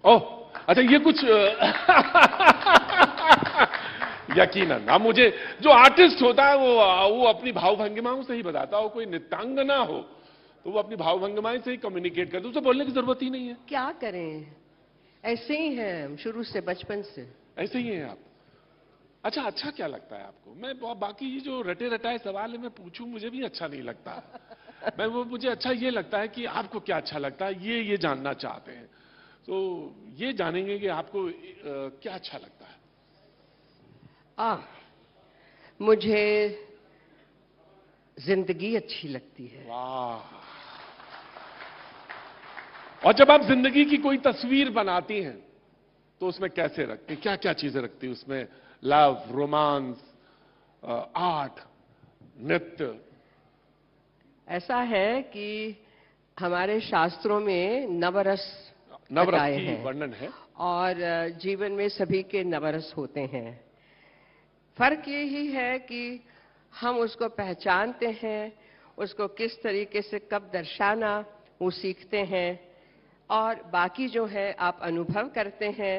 ओह, अच्छा ये कुछ यकीनन अब मुझे जो आर्टिस्ट होता है वो अपनी भावभंगिमाओं से ही बताता हो। कोई नृत्यांगना हो तो वो अपनी भावभंगिमाएं से ही कम्युनिकेट करते, उसे बोलने की जरूरत ही नहीं है। क्या करें, ऐसे ही हैं हम शुरू से, बचपन से ऐसे ही हैं आप। अच्छा क्या लगता है आपको? मैं बाकी ये जो रटे रटाए सवाल है मैं पूछूं, मुझे भी अच्छा नहीं लगता। मुझे अच्छा ये लगता है कि आपको क्या अच्छा लगता है, ये जानना चाहते हैं। तो ये जानेंगे कि आपको क्या अच्छा लगता है। मुझे जिंदगी अच्छी लगती है। वाह। और जब आप जिंदगी की कोई तस्वीर बनाती हैं तो उसमें कैसे रखती हैं, क्या क्या चीजें रखती हैं उसमें? लव, रोमांस, आर्ट, नृत्य? ऐसा है कि हमारे शास्त्रों में नवरस की वर्णन है और जीवन में सभी के नवरस होते हैं। फर्क यही है कि हम उसको पहचानते हैं, उसको किस तरीके से कब दर्शाना वो सीखते हैं, और बाकी जो है आप अनुभव करते हैं।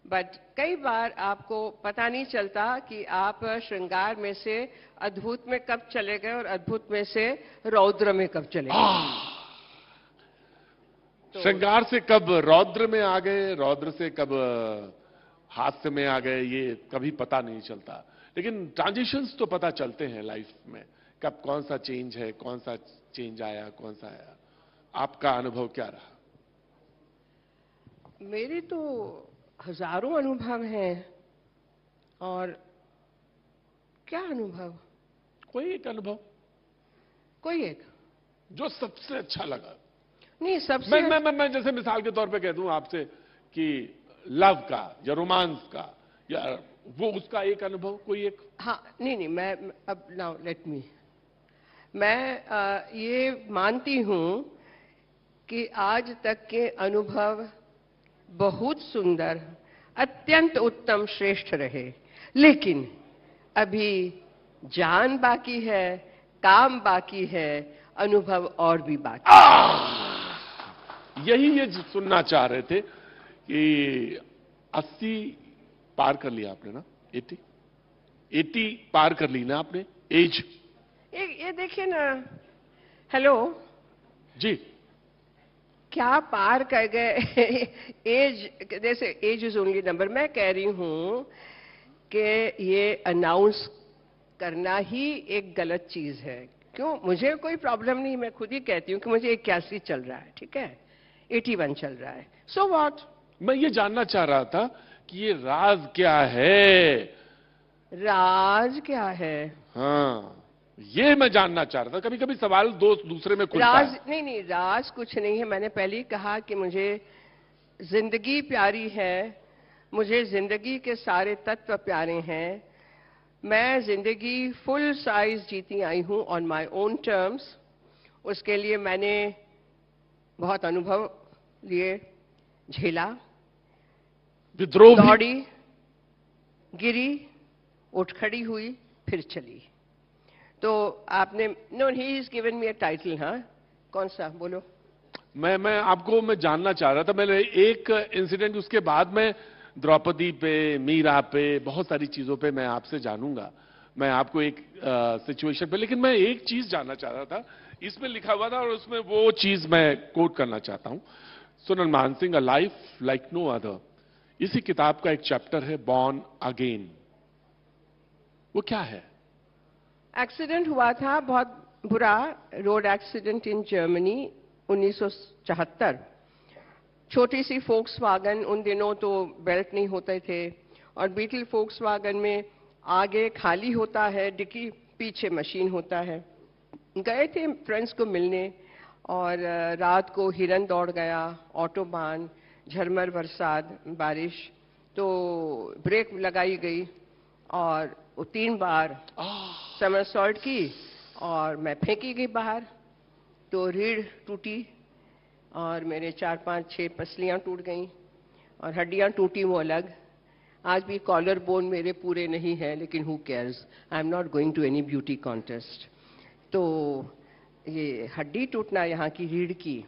बट कई बार आपको पता नहीं चलता कि आप श्रृंगार में से अद्भुत में कब चले गए और अद्भुत में से रौद्र में कब चले गए। श्रृंगार से कब रौद्र में आ गए, रौद्र से कब हास्य में आ गए, ये कभी पता नहीं चलता। लेकिन ट्रांजिशंस तो पता चलते हैं लाइफ में, कब कौन सा चेंज है, कौन सा चेंज आया, कौन सा आया। आपका अनुभव क्या रहा? मेरे तो हजारों अनुभव हैं। और क्या अनुभव? कोई एक अनुभव, कोई एक जो सबसे अच्छा लगा। नहीं, सबसे मैं जैसे मिसाल के तौर पे कह दूं आपसे कि लव का या रोमांस का या वो उसका एक अनुभव, कोई एक। हाँ, नहीं, मैं अब नाउ लेट मी, मैं ये मानती हूं कि आज तक के अनुभव बहुत सुंदर, अत्यंत उत्तम, श्रेष्ठ रहे। लेकिन अभी जान बाकी है, काम बाकी है, अनुभव और भी बाकी। यही ये सुनना चाह रहे थे कि 80 पार कर लिया आपने ना, 80 पार कर ली ना आपने एज। ये देखिए ना, हेलो जी, क्या पार कर गए एज, जैसे एज इज ओनली नंबर। मैं कह रही हूं कि ये अनाउंस करना ही एक गलत चीज है। क्यों? मुझे कोई प्रॉब्लम नहीं, मैं खुद ही कहती हूं कि मुझे 81 चल रहा है, ठीक है, 81 चल रहा है, सो व्हाट। मैं ये जानना चाह रहा था कि ये राज क्या है। राज क्या है? हाँ, ये मैं जानना चाह रहा था। कभी कभी सवाल दूसरे में खुलता राज है। नहीं, राज कुछ नहीं है। मैंने पहले ही कहा कि मुझे जिंदगी प्यारी है, मुझे जिंदगी के सारे तत्व प्यारे हैं। मैं जिंदगी फुल साइज जीती आई हूं ऑन माय ओन टर्म्स। उसके लिए मैंने बहुत अनुभव लिए, झेला, विद्रोह, दौड़ी, गिरी, उठ खड़ी हुई, फिर चली। तो आपने no, he is given me a title. हाँ, कौन सा बोलो? मैं जानना चाह रहा था। मैंने एक इंसिडेंट, उसके बाद में द्रौपदी पे, मीरा पे, बहुत सारी चीजों पे मैं आपसे जानूंगा, मैं आपको एक सिचुएशन पे। लेकिन मैं एक चीज जानना चाह रहा था, इसमें लिखा हुआ था और उसमें वो चीज मैं कोट करना चाहता हूं। Sonal Mansingh, a life like no other. इसी किताब का एक चैप्टर है बॉर्न अगेन। वो क्या है? एक्सीडेंट हुआ था, बहुत बुरा रोड एक्सीडेंट इन जर्मनी 1974। छोटी सी फोक्सवागन, उन दिनों तो बेल्ट नहीं होते थे, और बीटल फोक्सवागन में आगे खाली होता है, डिक्की पीछे मशीन होता है। गए थे फ्रेंड्स को मिलने, और रात को हिरन दौड़ गया, ऑटोबान, झरमर बरसात, बारिश, तो ब्रेक लगाई गई और वो 3 बार समरसॉल्ट की और मैं फेंकी गई बाहर। तो रीढ़ टूटी और मेरे 4, 5, 6 पसलियां टूट गईं और हड्डियां टूटी वो अलग। आज भी कॉलर बोन मेरे पूरे नहीं है, लेकिन who cares, I am not going to any beauty contest. तो ये हड्डी टूटना यहाँ की रीढ़ की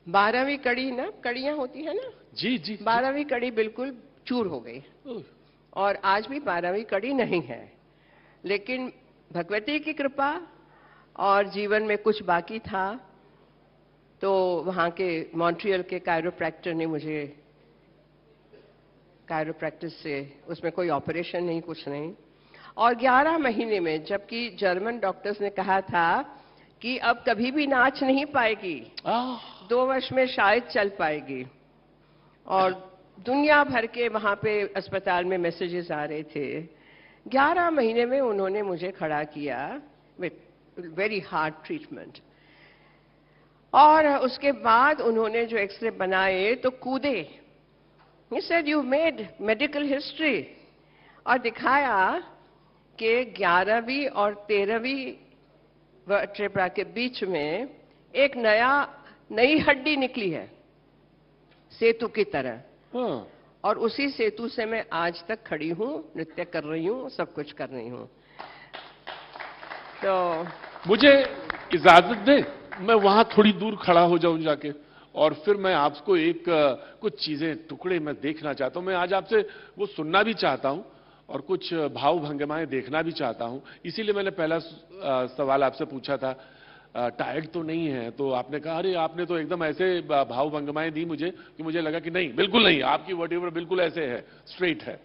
12वीं कड़ी ना, कड़ियां होती है ना जी जी, 12वीं कड़ी बिल्कुल चूर हो गई और आज भी 12वीं कड़ी नहीं है, लेकिन भगवती की कृपा और जीवन में कुछ बाकी था तो वहाँ के मॉन्ट्रियल के कायरोप्रैक्टर ने मुझे कायरोप्रैक्टिस से, उसमें कोई ऑपरेशन नहीं, कुछ नहीं, और 11 महीने में, जबकि जर्मन डॉक्टर्स ने कहा था कि अब कभी भी नाच नहीं पाएगी, 2 वर्ष में शायद चल पाएगी, और दुनिया भर के वहां पे अस्पताल में मैसेजेस आ रहे थे। 11 महीने में उन्होंने मुझे खड़ा किया विथ वेरी हार्ड ट्रीटमेंट, और उसके बाद उन्होंने जो एक्सरे बनाए तो कूदे। He said, "You made medical history", और दिखाया कि 11वीं और 13वीं वर्टेब्रा के बीच में एक नई हड्डी निकली है, सेतु की तरह। और उसी सेतु से मैं आज तक खड़ी हूँ, नृत्य कर रही हूँ, सब कुछ कर रही हूँ। तो मुझे इजाजत दे, मैं वहां थोड़ी दूर खड़ा हो जाऊं जाके, और फिर मैं आपको कुछ चीजें, टुकड़े मैं देखना चाहता हूं। मैं आज आपसे वो सुनना भी चाहता हूं और कुछ भाव भंगिमाएं देखना भी चाहता हूं। इसीलिए मैंने पहला सवाल आपसे पूछा था, टायर्ड तो नहीं है? तो आपने कहा, अरे आपने तो एकदम ऐसे भाव भंगिमाएं दी मुझे कि मुझे लगा कि नहीं, बिल्कुल नहीं, आपकी वॉटेवर बिल्कुल ऐसे है, स्ट्रेट है।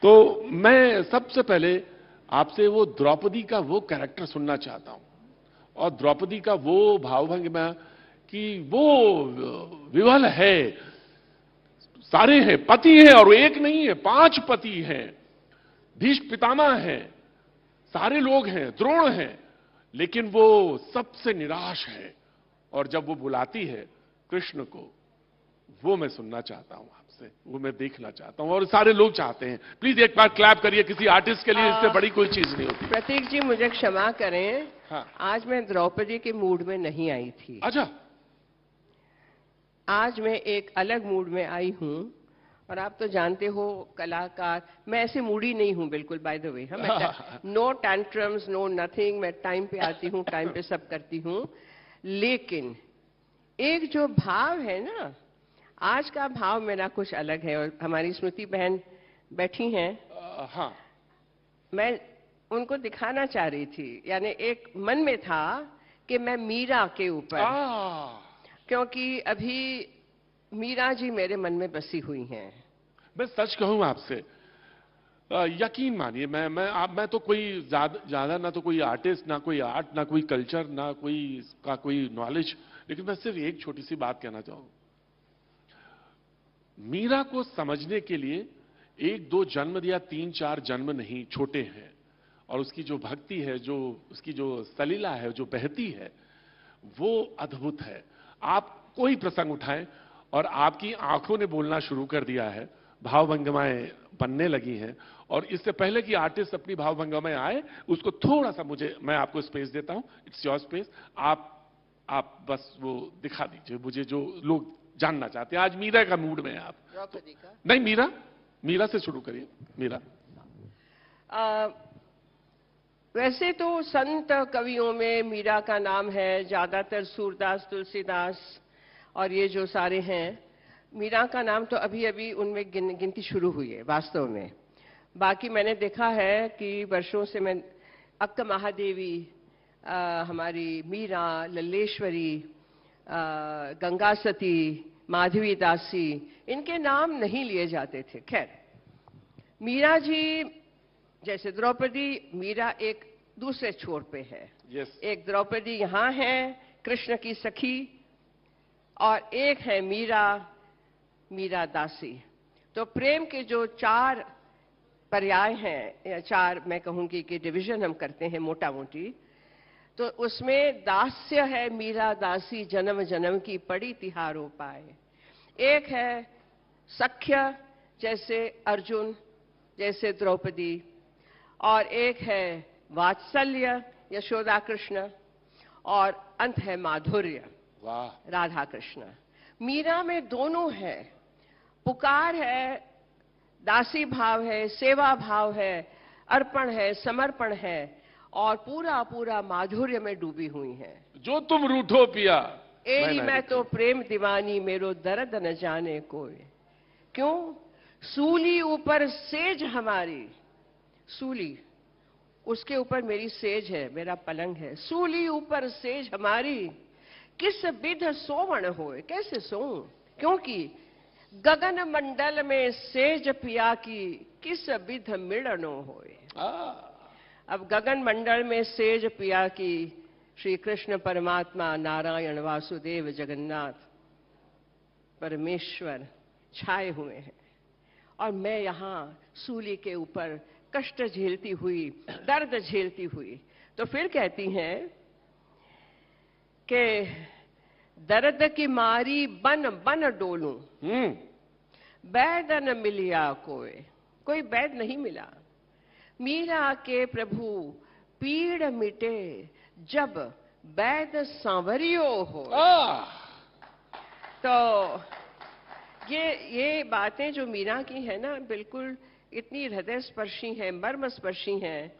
तो मैं सबसे पहले आपसे वो द्रौपदी का वो कैरेक्टर सुनना चाहता हूं, और द्रौपदी का वो भाव भंगिमा कि वो विवल है, सारे हैं, पति हैं, और एक नहीं है, 5 पति हैं, भीष्म पितामह हैं, सारे लोग हैं, द्रोण हैं, लेकिन वो सबसे निराश है, और जब वो बुलाती है कृष्ण को, वो मैं सुनना चाहता हूं आपसे, वो मैं देखना चाहता हूं, और सारे लोग चाहते हैं। प्लीज एक बार क्लैप करिए, किसी आर्टिस्ट के लिए इससे बड़ी कोई चीज नहीं होती। प्रतीक जी मुझे क्षमा करें, हाँ। आज मैं द्रौपदी के मूड में नहीं आई थी। अच्छा। आज मैं एक अलग मूड में आई हूं, और आप तो जानते हो कलाकार, मैं ऐसे मूडी नहीं हूं बिल्कुल, by the way. No tantrums, no nothing, मैं टाइम पे आती हूं, टाइम पे सब करती हूं, लेकिन एक जो भाव है ना, आज का भाव मेरा कुछ अलग है, और हमारी स्मृति बहन बैठी हैं। हाँ, मैं उनको दिखाना चाह रही थी, यानी एक मन में था कि मैं मीरा के ऊपर, क्योंकि अभी मीरा जी मेरे मन में बसी हुई हैं। मैं सच कहूं आपसे, यकीन मानिए, मैं तो कोई ज्यादा ना तो कोई आर्टिस्ट, ना कोई आर्ट, ना कोई कल्चर, ना कोई नॉलेज, लेकिन मैं सिर्फ एक छोटी सी बात कहना चाहूंगा। मीरा को समझने के लिए 1-2 जन्म या 3-4 जन्म नहीं, छोटे हैं, और उसकी जो भक्ति है, जो उसकी जो सलीला है, जो बहती है, वो अद्भुत है। आप कोई प्रसंग उठाएं और आपकी आंखों ने बोलना शुरू कर दिया है, भाव भंगिमाएं बनने लगी हैं, और इससे पहले कि आर्टिस्ट अपनी भाव भंगिमाएं आए, उसको थोड़ा सा मैं आपको स्पेस देता हूं, इट्स योर स्पेस। आप बस वो दिखा दीजिए मुझे, जो लोग जानना चाहते हैं। आज मीरा का मूड में है आप? द्रौपदी का नहीं, मीरा से शुरू करिए। मीरा। वैसे तो संत कवियों में मीरा का नाम है, ज्यादातर सूरदास, तुलसीदास और ये जो सारे हैं, मीरा का नाम तो अभी अभी उनमें गिनती शुरू हुई है वास्तव में। बाकी मैंने देखा है कि वर्षों से मैं अक्का महादेवी, हमारी मीरा, लल्लेश्वरी, गंगा सती, माधवी दासी, इनके नाम नहीं लिए जाते थे। खैर, मीरा जी जैसे द्रौपदी, मीरा एक दूसरे छोर पे है। एक द्रौपदी यहाँ है, कृष्ण की सखी, और एक है मीरा दासी। तो प्रेम के जो 4 पर्याय हैं, या 4 मैं कहूंगी कि डिवीजन हम करते हैं मोटा मोटी, तो उसमें दास्य है मीरा दासी, जन्म जन्म की पड़ी तिहारों पाए। एक है सख्य, जैसे अर्जुन, जैसे द्रौपदी, और एक है वात्सल्य, यशोदा कृष्ण, और अंत है माधुर्य, राधा कृष्ण। मीरा में दोनों है। पुकार है दासी भाव है, सेवा भाव है, अर्पण है, समर्पण है और पूरा पूरा माधुर्य में डूबी हुई हैं। जो तुम रूठो पिया एरी मैं तो प्रेम दीवानी, मेरो दर्द न जाने कोई। क्यों? सूली ऊपर सेज हमारी, सूली उसके ऊपर मेरी सेज है, मेरा पलंग है। सूली ऊपर सेज हमारी, किस विध सोवण होए, कैसे सोऊं? क्योंकि गगन मंडल में सेज पिया की, किस विध मिलनो होए। अब गगन मंडल में सेज पिया की श्री कृष्ण परमात्मा, नारायण, वासुदेव, जगन्नाथ, परमेश्वर छाए हुए हैं और मैं यहां सूली के ऊपर कष्ट झेलती हुई, दर्द झेलती हुई। तो फिर कहती हैं कि दर्द की मारी बन बन डोलूं, बैद न मिलिया कोई बैद नहीं मिला। मीरा के प्रभु पीड़ मिटे, जब बैद सांवरियो हो। तो ये बातें जो मीरा की है ना, बिल्कुल इतनी हृदय स्पर्शी हैं, मर्म स्पर्शी हैं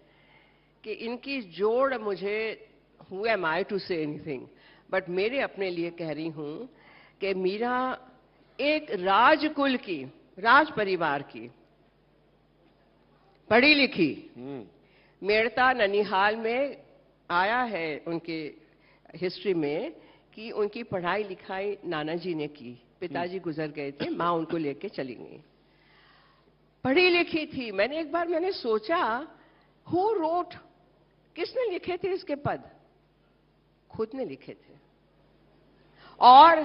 कि इनकी जोड़ मुझे, who am I to say anything, but मेरे अपने लिए कह रही हूं कि मीरा एक राजकुल की, राज परिवार की, पढ़ी लिखी, मेड़ता ननिहाल में आया है उनके हिस्ट्री में कि उनकी पढ़ाई लिखाई नाना जी ने की। पिताजी गुजर गए थे, माँ उनको लेके चली गई। पढ़ी लिखी थी। मैंने सोचा, हु रोट, किसने लिखे थे इसके पद? खुद ने लिखे थे। और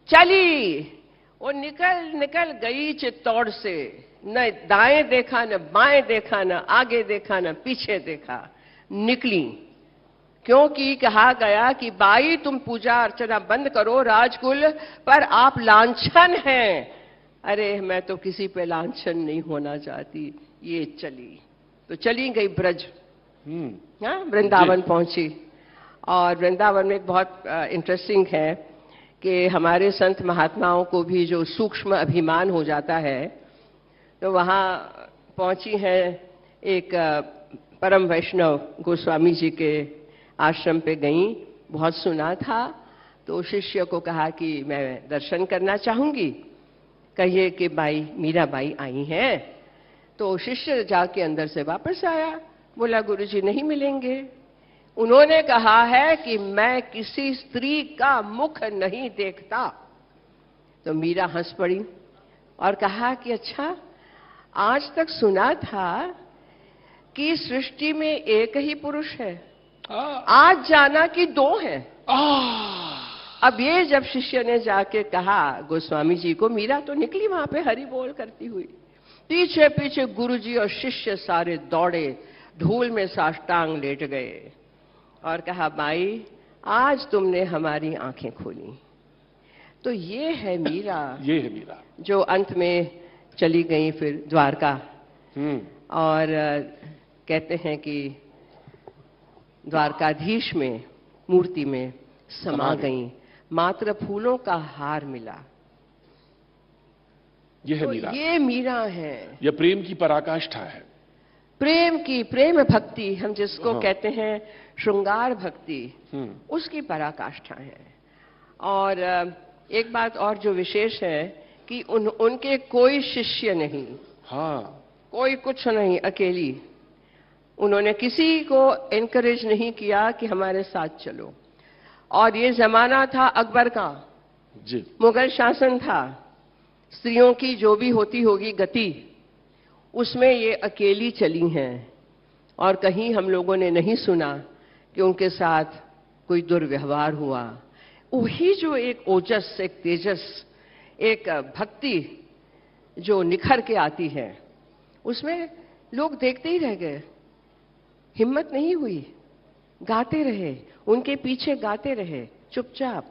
चली, वो निकल गई चित्तौड़ से, न दाएं देखा, न बाएं देखा, न आगे देखा, न पीछे देखा, निकली। क्योंकि कहा गया कि बाई तुम पूजा अर्चना बंद करो, राजकुल पर आप लांछन हैं। अरे मैं तो किसी पे लांछन नहीं होना चाहती। ये चली, तो चली गई ब्रज, वृंदावन पहुंची। और वृंदावन में एक बहुत इंटरेस्टिंग है कि हमारे संत महात्माओं को भी जो सूक्ष्म अभिमान हो जाता है, तो वहां पहुंची है एक परम वैष्णव गोस्वामी जी के आश्रम पे गई। बहुत सुना था, तो शिष्य को कहा कि मैं दर्शन करना चाहूंगी, कहिए कि बाई मीराबाई आई हैं। तो शिष्य जाके अंदर से वापस आया, बोला गुरुजी नहीं मिलेंगे। उन्होंने कहा है कि मैं किसी स्त्री का मुख नहीं देखता। तो मीरा हंस पड़ी और कहा कि अच्छा, आज तक सुना था कि सृष्टि में एक ही पुरुष है, आज जाना कि दो हैं। अब ये जब शिष्य ने जाके कहा गोस्वामी जी को, मीरा तो निकली वहां पे हरि बोल करती हुई। पीछे पीछे गुरुजी और शिष्य सारे दौड़े, धूल में साष्टांग लेट गए और कहा, बाई आज तुमने हमारी आंखें खोली। तो ये है मीरा, ये है मीरा जो अंत में चली गई फिर द्वारका। और कहते हैं कि द्वारकाधीश में, मूर्ति में समा गई, मात्र फूलों का हार मिला। यह है तो मीरा, ये मीरा है। यह प्रेम की पराकाष्ठा है। प्रेम भक्ति हम जिसको कहते हैं, श्रृंगार भक्ति, उसकी पराकाष्ठा है। और एक बात और जो विशेष है कि उनके कोई शिष्य नहीं, कोई कुछ नहीं, अकेली। उन्होंने किसी को एनकरेज नहीं किया कि हमारे साथ चलो। और ये जमाना था अकबर का, जी, मुगल शासन था, स्त्रियों की जो भी होती होगी गति, उसमें ये अकेली चली हैं। और कहीं हम लोगों ने नहीं सुना कि उनके साथ कोई दुर्व्यवहार हुआ। वही जो एक ओजस, एक तेजस, एक भक्ति जो निखर के आती है, उसमें लोग देखते ही रह गए, हिम्मत नहीं हुई, गाते रहे, उनके पीछे गाते रहे चुपचाप।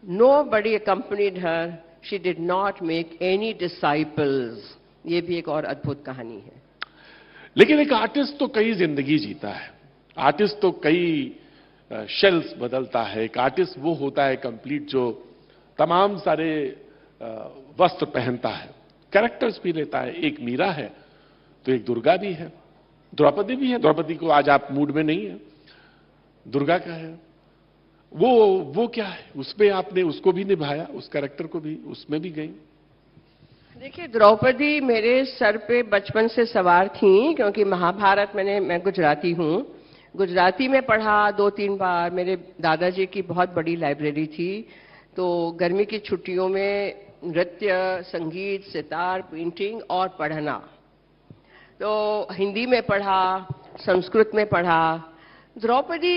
Nobody accompanied her, she did not make any disciples। ये भी एक और अद्भुत कहानी है। लेकिन एक आर्टिस्ट तो कई जिंदगी जीता है, आर्टिस्ट तो कई शेल्स बदलता है। एक आर्टिस्ट वो होता है कंप्लीट, जो तमाम सारे वस्त्र पहनता है, कैरेक्टर्स भी लेता है। एक मीरा है तो एक दुर्गा भी है, द्रौपदी भी है। द्रौपदी को आज आप मूड में नहीं है, दुर्गा का है वो क्या है, उसमें आपने उसको भी निभाया, उस कैरेक्टर को भी, उसमें भी गई। देखिए, द्रौपदी मेरे सर पे बचपन से सवार थी, क्योंकि महाभारत मैं गुजराती हूँ, गुजराती में पढ़ा 2-3 बार। मेरे दादाजी की बहुत बड़ी लाइब्रेरी थी, तो गर्मी की छुट्टियों में नृत्य, संगीत, सितार, पेंटिंग और पढ़ना। तो हिंदी में पढ़ा, संस्कृत में पढ़ा। द्रौपदी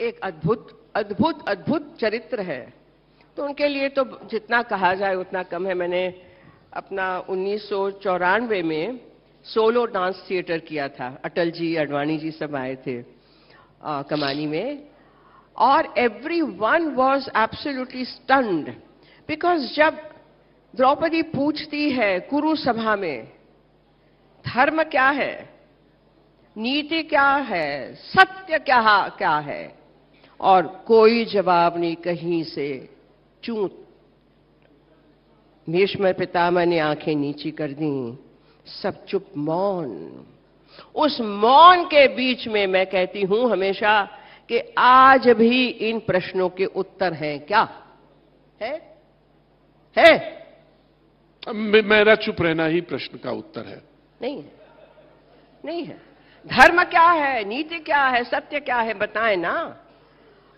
एक अद्भुत अद्भुत अद्भुत चरित्र है, तो उनके लिए तो जितना कहा जाए उतना कम है। मैंने अपना 1994 में सोलो डांस थिएटर किया था, अटल जी, अडवाणी जी सब आए थे कमानी में, और everyone was absolutely stunned, because जब द्रौपदी पूछती है कुरु सभा में, धर्म क्या है, नीति क्या है, सत्य क्या है, और कोई जवाब नहीं कहीं से, चूत। भीष्म पितामह ने आंखें नीची कर दी, सब चुप, मौन। उस मौन के बीच में मैं कहती हूं हमेशा कि आज भी इन प्रश्नों के उत्तर हैं क्या? है? मेरा चुप रहना ही प्रश्न का उत्तर है। नहीं है। धर्म क्या है, नीति क्या है, सत्य क्या है, बताएं ना।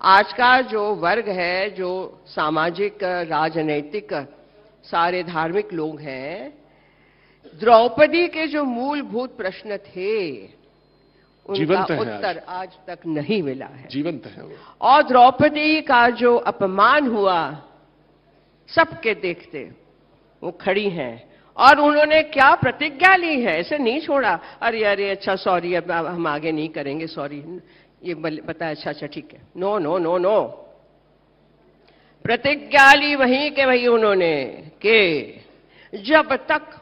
आज का जो वर्ग है, जो सामाजिक, राजनैतिक, सारे धार्मिक लोग हैं, द्रौपदी के जो मूलभूत प्रश्न थे उनका उत्तर आज तक नहीं मिला है। जीवंत है वो। और द्रौपदी का जो अपमान हुआ सबके देखते, वो खड़ी हैं और उन्होंने क्या प्रतिज्ञा ली है, ऐसे नहीं छोड़ा, अरे अच्छा सॉरी, अब हम आगे नहीं करेंगे, सॉरी, ये बताया, अच्छा ठीक है। नो नो नो नो, प्रतिज्ञा ली वहीं के वहीं उन्होंने कि जब तक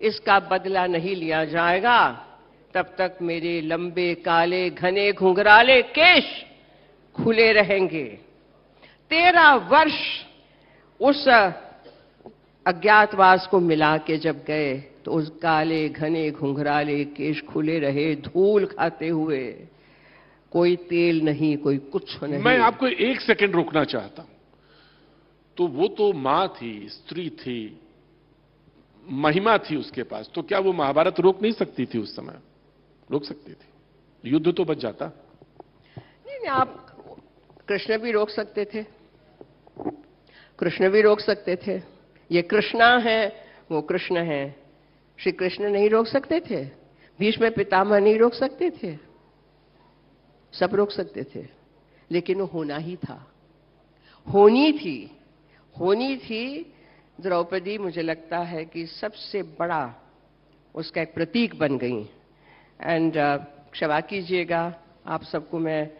इसका बदला नहीं लिया जाएगा तब तक मेरे लंबे काले घने घुंघराले केश खुले रहेंगे। 13 वर्ष उस अज्ञातवास को मिला के जब गए तो उस काले घने घुंघराले केश खुले रहे, धूल खाते हुए, कोई तेल नहीं, कोई कुछ नहीं। मैं आपको 1 सेकंड रोकना चाहता हूं। तो वो तो मां थी, स्त्री थी, महिमा थी उसके पास, तो क्या वो महाभारत रोक नहीं सकती थी? उस समय रोक सकती थी, युद्ध तो बच जाता। नहीं, आप कृष्ण भी रोक सकते थे, कृष्ण भी रोक सकते थे। ये कृष्णा है, वो कृष्ण है। श्री कृष्ण नहीं रोक सकते थे, भीष्म पितामह नहीं रोक सकते थे, सब रोक सकते थे, लेकिन वो होना ही था, होनी थी। द्रौपदी मुझे लगता है कि सबसे बड़ा उसका एक प्रतीक बन गई। एंड क्षमा कीजिएगा आप सबको, मैं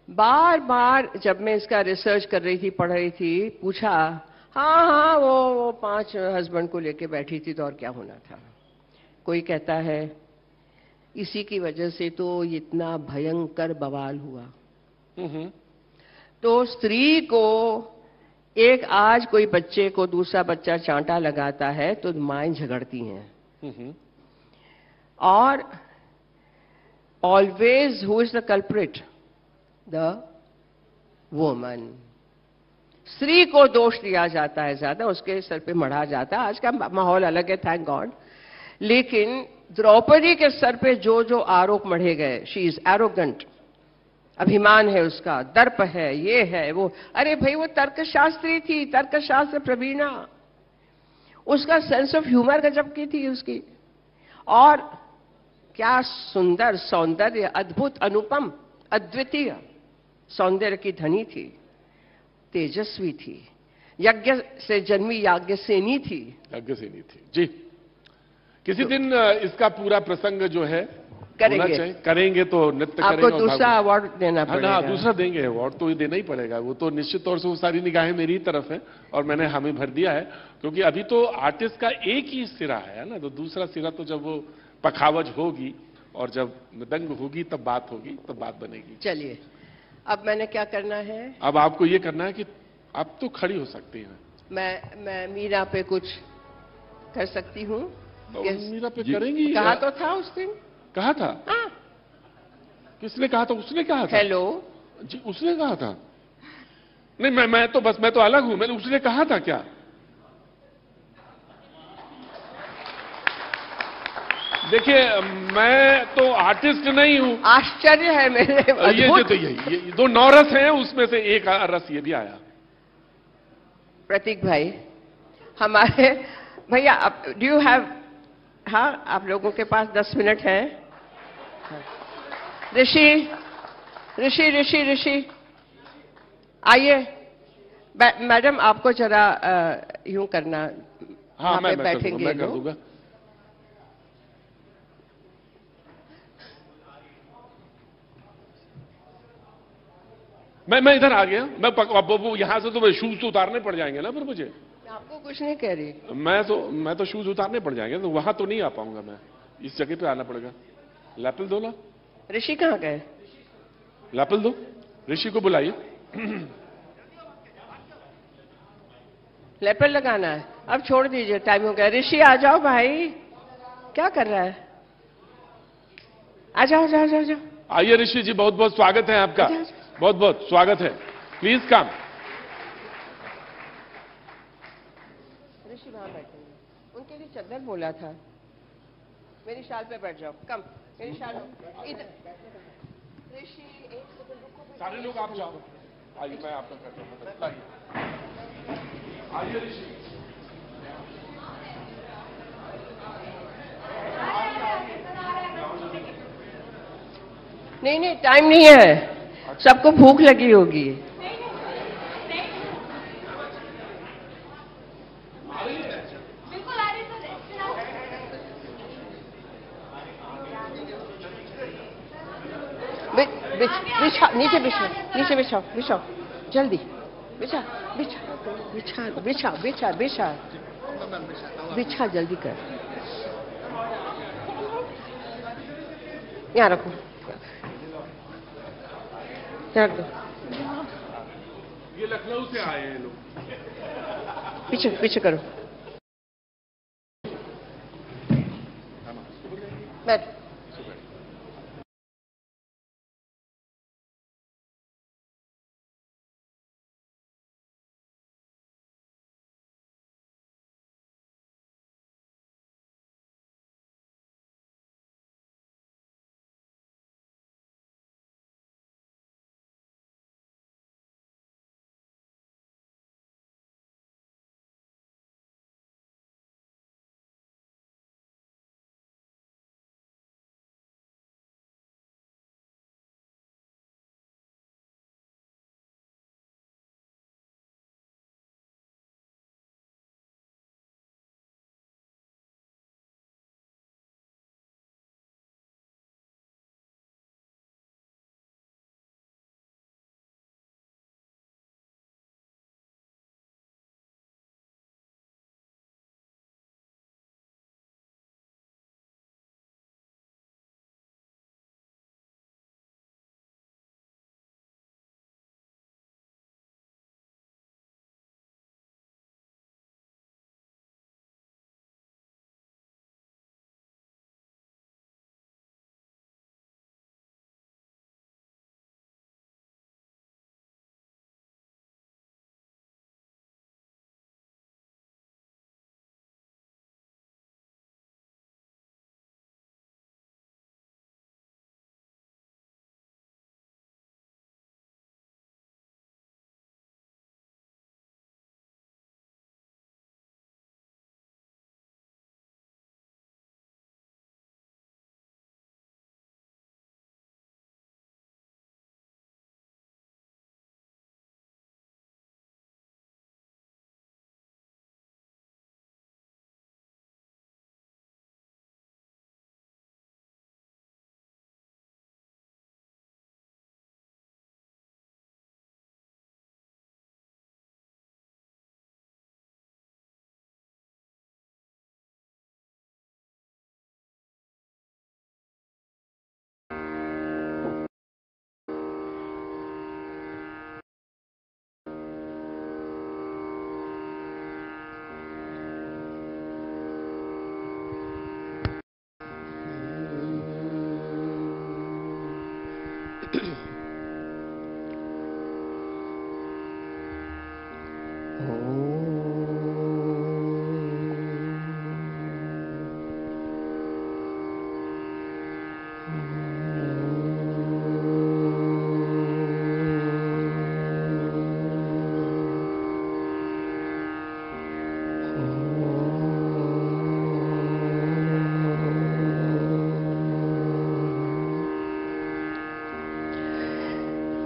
बार बार जब मैं इसका रिसर्च कर रही थी, पढ़ रही थी, पूछा, हाँ वो 5 हस्बैंड को लेके बैठी थी, तो और क्या होना था? कोई कहता है इसी की वजह से तो इतना भयंकर बवाल हुआ। तो स्त्री को एक, आज कोई बच्चे को दूसरा बच्चा चांटा लगाता है तो माएं झगड़ती हैं, और always who is the culprit? The woman. स्त्री को दोष दिया जाता है ज्यादा, उसके सर पे मढ़ा जाता है। आज का माहौल अलग है, थैंक गॉड। लेकिन द्रौपदी के सर पे जो जो आरोप मढ़े गए, शी इज एरोगेंट, अभिमान है उसका, दर्प है, ये है वो। अरे भाई, वो तर्कशास्त्री थी, तर्कशास्त्र प्रवीणा, उसका सेंस ऑफ ह्यूमर गजब की थी उसकी। और क्या सुंदर सौंदर्य, अद्भुत, अनुपम, अद्वितीय सौंदर्य की धनी थी, तेजस्वी थी, यज्ञ से जन्मी याज्ञसेनी थी। याज्ञसेनी थी जी। किसी दिन इसका पूरा प्रसंग जो है करेंगे तो नृत्य करेंगे। आपको दूसरा अवार्ड देना पड़ेगा। हाँ, दूसरा देंगे अवार्ड, तो ये देना ही पड़ेगा। वो तो निश्चित तौर से वो सारी निगाहें मेरी ही तरफ है और मैंने हामी भर दिया है, क्योंकि अभी तो आर्टिस्ट का एक ही सिरा है ना, तो दूसरा सिरा तो जब वो पखावज होगी और जब मृदंग होगी तब बात होगी, तब बात बनेगी। चलिए, अब मैंने क्या करना है? अब आपको ये करना है कि आप तो खड़ी हो सकती हैं, मैं मीरा पे कुछ कर सकती हूँ। मीरा पे करेंगी? कहा तो था उस दिन। कहा था? हाँ। किसने कहा था? उसने कहा था? हेलो जी, उसने कहा था। नहीं, मैं तो अलग हूं। मैंने उसने कहा था क्या? देखिए, मैं तो आर्टिस्ट नहीं हूं। आश्चर्य है मेरे। ये दो 9 रस हैं, उसमें से एक रस ये भी आया। प्रतीक भाई, हमारे भैया, डू यू हैव, हाँ आप लोगों के पास 10 मिनट है। ऋषि ऋषि ऋषि ऋषि आइए। मैडम आपको जरा यूं करना। हाँ, मैं बैठेंगे कर दूंगा। मैं इधर आ गया। मैं यहां से तो शूज तो उतारने पड़ जाएंगे ना फिर मुझे। आपको कुछ नहीं कह रही। मैं तो शूज उतारने पड़ जाएंगे, तो वहां तो नहीं आ पाऊंगा। मैं इस जगह पे आना पड़ेगा। लैपल दो ना। ऋषि कहाँ गए? लैपल दो, ऋषि को बुलाइए। लेपल लगाना है। अब छोड़ दीजिए, टाइम हो गया। ऋषि आ जाओ भाई, क्या कर रहा है? आ जाओ जाओ जाओ जाओ। आइए ऋषि जी, बहुत बहुत स्वागत है आपका। बहुत बहुत स्वागत है। Please come. ऋषि वहां बैठेंगे, उनके लिए चद्दर बोला था। मेरी शाल पे बैठ जाओ। कम, मेरी शाल इधर। ऋषि एक सेकंड रुको। सारे लोग आप जाओ। आइए, मैं आपका करता हूँ। आइए ऋषि। नहीं, टाइम नहीं है। सबको भूख लगी होगी। बिछा नीचे, नीचे बिछाओ जल्दी। बिछा जल्दी कर। यहाँ रखो, रख दो। ये लखनऊ से आए हैं लोग। पीछे करो। बैठ।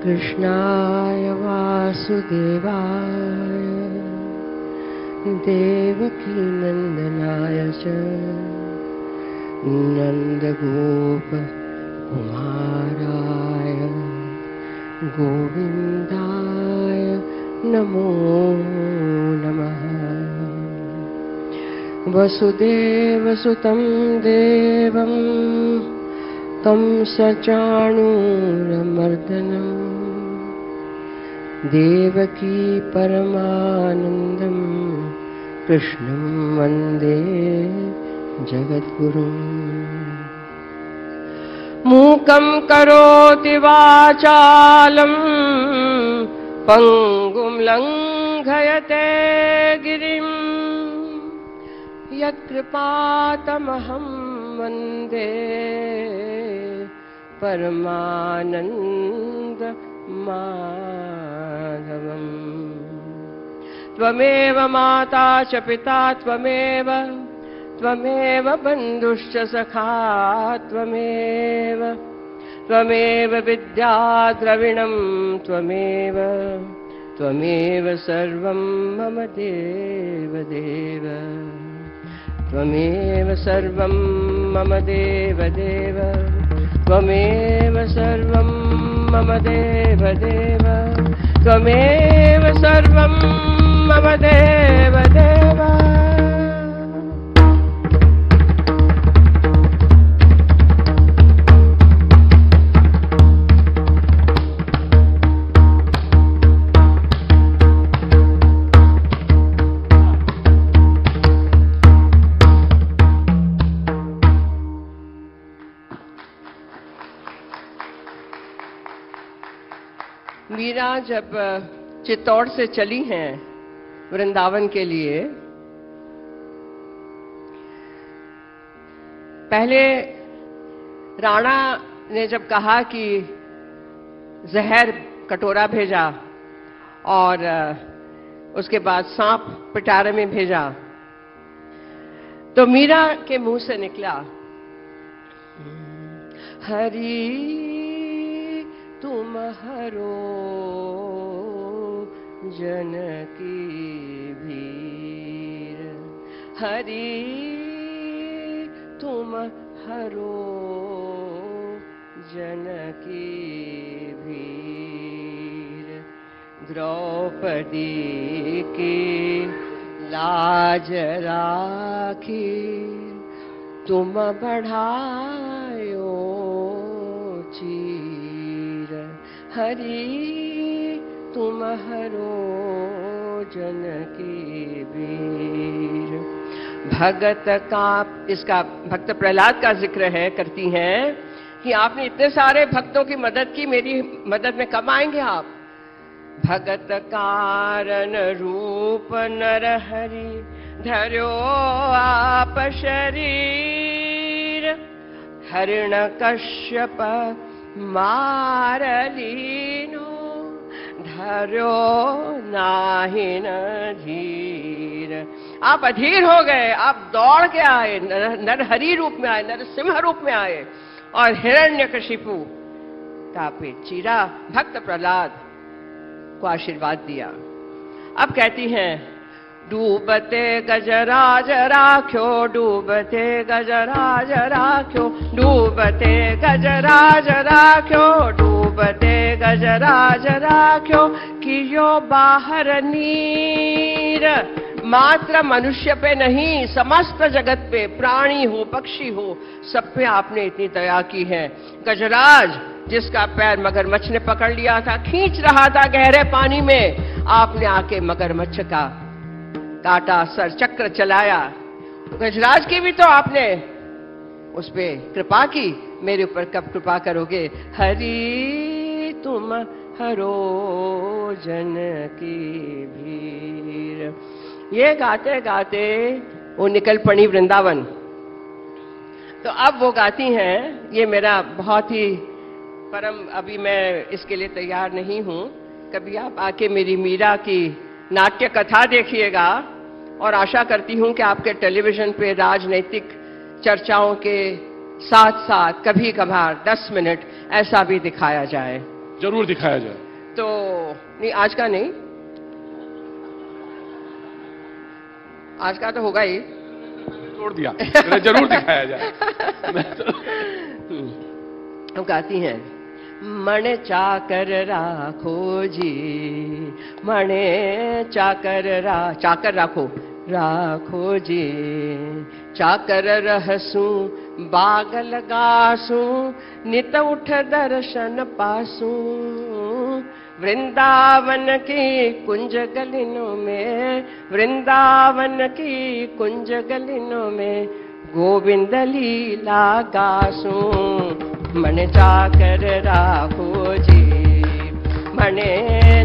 कृष्णाय वासुदेवाय देवकी नंदनाय च नंदगोप कुमाराय गोविंदाय नमो नमः। वसुदेवसुतं देवं कंसचाणूरमर्दनम् देवकी परमानन्दं कृष्णं वन्दे जगद्गुरुम्। मूकं करोति वाचालं पङ्गुं लङ्घयते गिरिं यत्कृपातमहं वन्दे परमानन्द माधवम्। त्वमेव माता च पिता त्वमेव बन्धुश्च सखा त्वमेव विद्या द्रविणं त्वमेव सर्वं मम देवदेव। त्वमेव सर्वं मम देवदेव। त्वमेव सर्वं मम देवदेव। त्वमेव सर्वं मम देवदेव। मीरा जब चित्तौड़ से चली हैं वृंदावन के लिए, पहले राणा ने जब कहा कि जहर कटोरा भेजा और उसके बाद सांप पिटारे में भेजा, तो मीरा के मुंह से निकला, हरि तुम हरो जनकी भीर। हरि तुम हरो जनकी भीर। द्रौपदी की लाज राखी तुम बढ़ायो चीर। हरि तुम हरो जनकी वीर। भगत का, इसका भक्त प्रहलाद का जिक्र है, करती हैं कि आपने इतने सारे भक्तों की मदद की, मेरी मदद में कब आएंगे आप? भगत कारण रूप नर हरि धर्यो आप शरीर। हरिण कश्यप मार लीनो धर्यो नाहिन धीर। आप अधीर हो गए, आप दौड़ के आए, नरहरि रूप में आए, नरसिंह रूप में आए और हिरण्यकशिपु का पेट चीरा। भक्त प्रहलाद को आशीर्वाद दिया। अब कहती हैं, डूबते गजराज राख्यो, डूबते गजराज राख्यो, डूबते गजराज राख्यो, डूबते गजराज राख्यो, कियो बाहर नीर। मात्र मनुष्य पे नहीं, समस्त जगत पे, प्राणी हो पक्षी हो, सब पे आपने इतनी दया की है। गजराज जिसका पैर मगरमच्छ ने पकड़ लिया था, खींच रहा था गहरे पानी में, आपने आके मगरमच्छ का काटा, सर चक्र चलाया। गजराज की भी तो आपने उस पे कृपा की, मेरे ऊपर कब कृपा करोगे? हरि तुम हरो जनकी भीर। ये गाते गाते वो निकल पड़ी वृंदावन। तो अब वो गाती हैं, ये मेरा बहुत ही परम, अभी मैं इसके लिए तैयार नहीं हूं, कभी आप आके मेरी मीरा की नाट्य कथा देखिएगा और आशा करती हूं कि आपके टेलीविजन पे राजनीतिक चर्चाओं के साथ साथ कभी कभार 10 मिनट ऐसा भी दिखाया जाए। जरूर दिखाया जाए। तो नहीं, आज का नहीं, आज का तो होगा ही, छोड़ दिया, जरूर दिखाया जाए। हम गाती हैं, मन चाकर राखो जी, मणे चाकर राखो जी, चाकर रहसू बाग लगासू, नित उठ दर्शन पासू, वृंदावन की कुंज गलिनों में, वृंदावन की कुंज गलिनों में, गोविंद लीला गासू, मन चाकर राखो जी, मने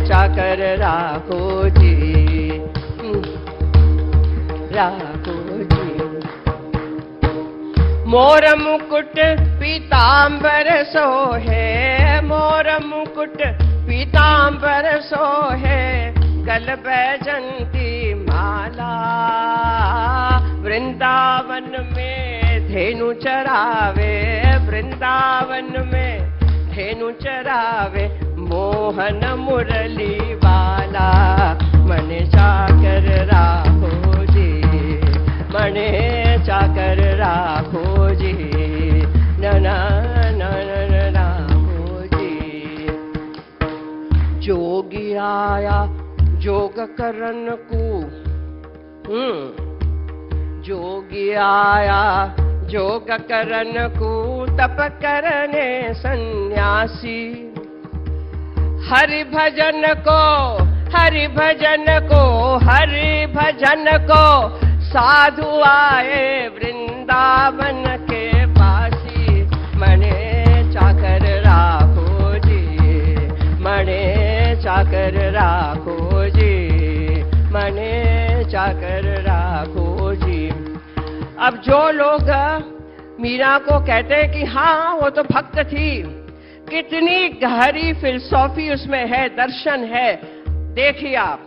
चाकर राखो जी, राखो जी। मोर मुकुट पीतांबर सोहे, मोर मुकुट पीतांबर सोहे, गल बैजंती माला, वृंदावन में धेनु चरावे, वृंदावन में धेनु चरावे, मोहन मुरली वाला, मन चाकर राखो जी, मने चाकर राखो जी, नना राखो जी। जोगी आया जोग करन को, जोगी आया जोग करन को, तप करने सन्यासी, हरि भजन को, हरि भजन को, हरि भजन को, साधु आए वृंदावन के पासी, मने चाकर राखो जी, मने चाकर राखो जी, मने चाकर राखो जी। अब जो लोग मीरा को कहते हैं कि हाँ वो तो भक्त थी, कितनी गहरी फिलॉसफी उसमें है, दर्शन है, देखिए आप।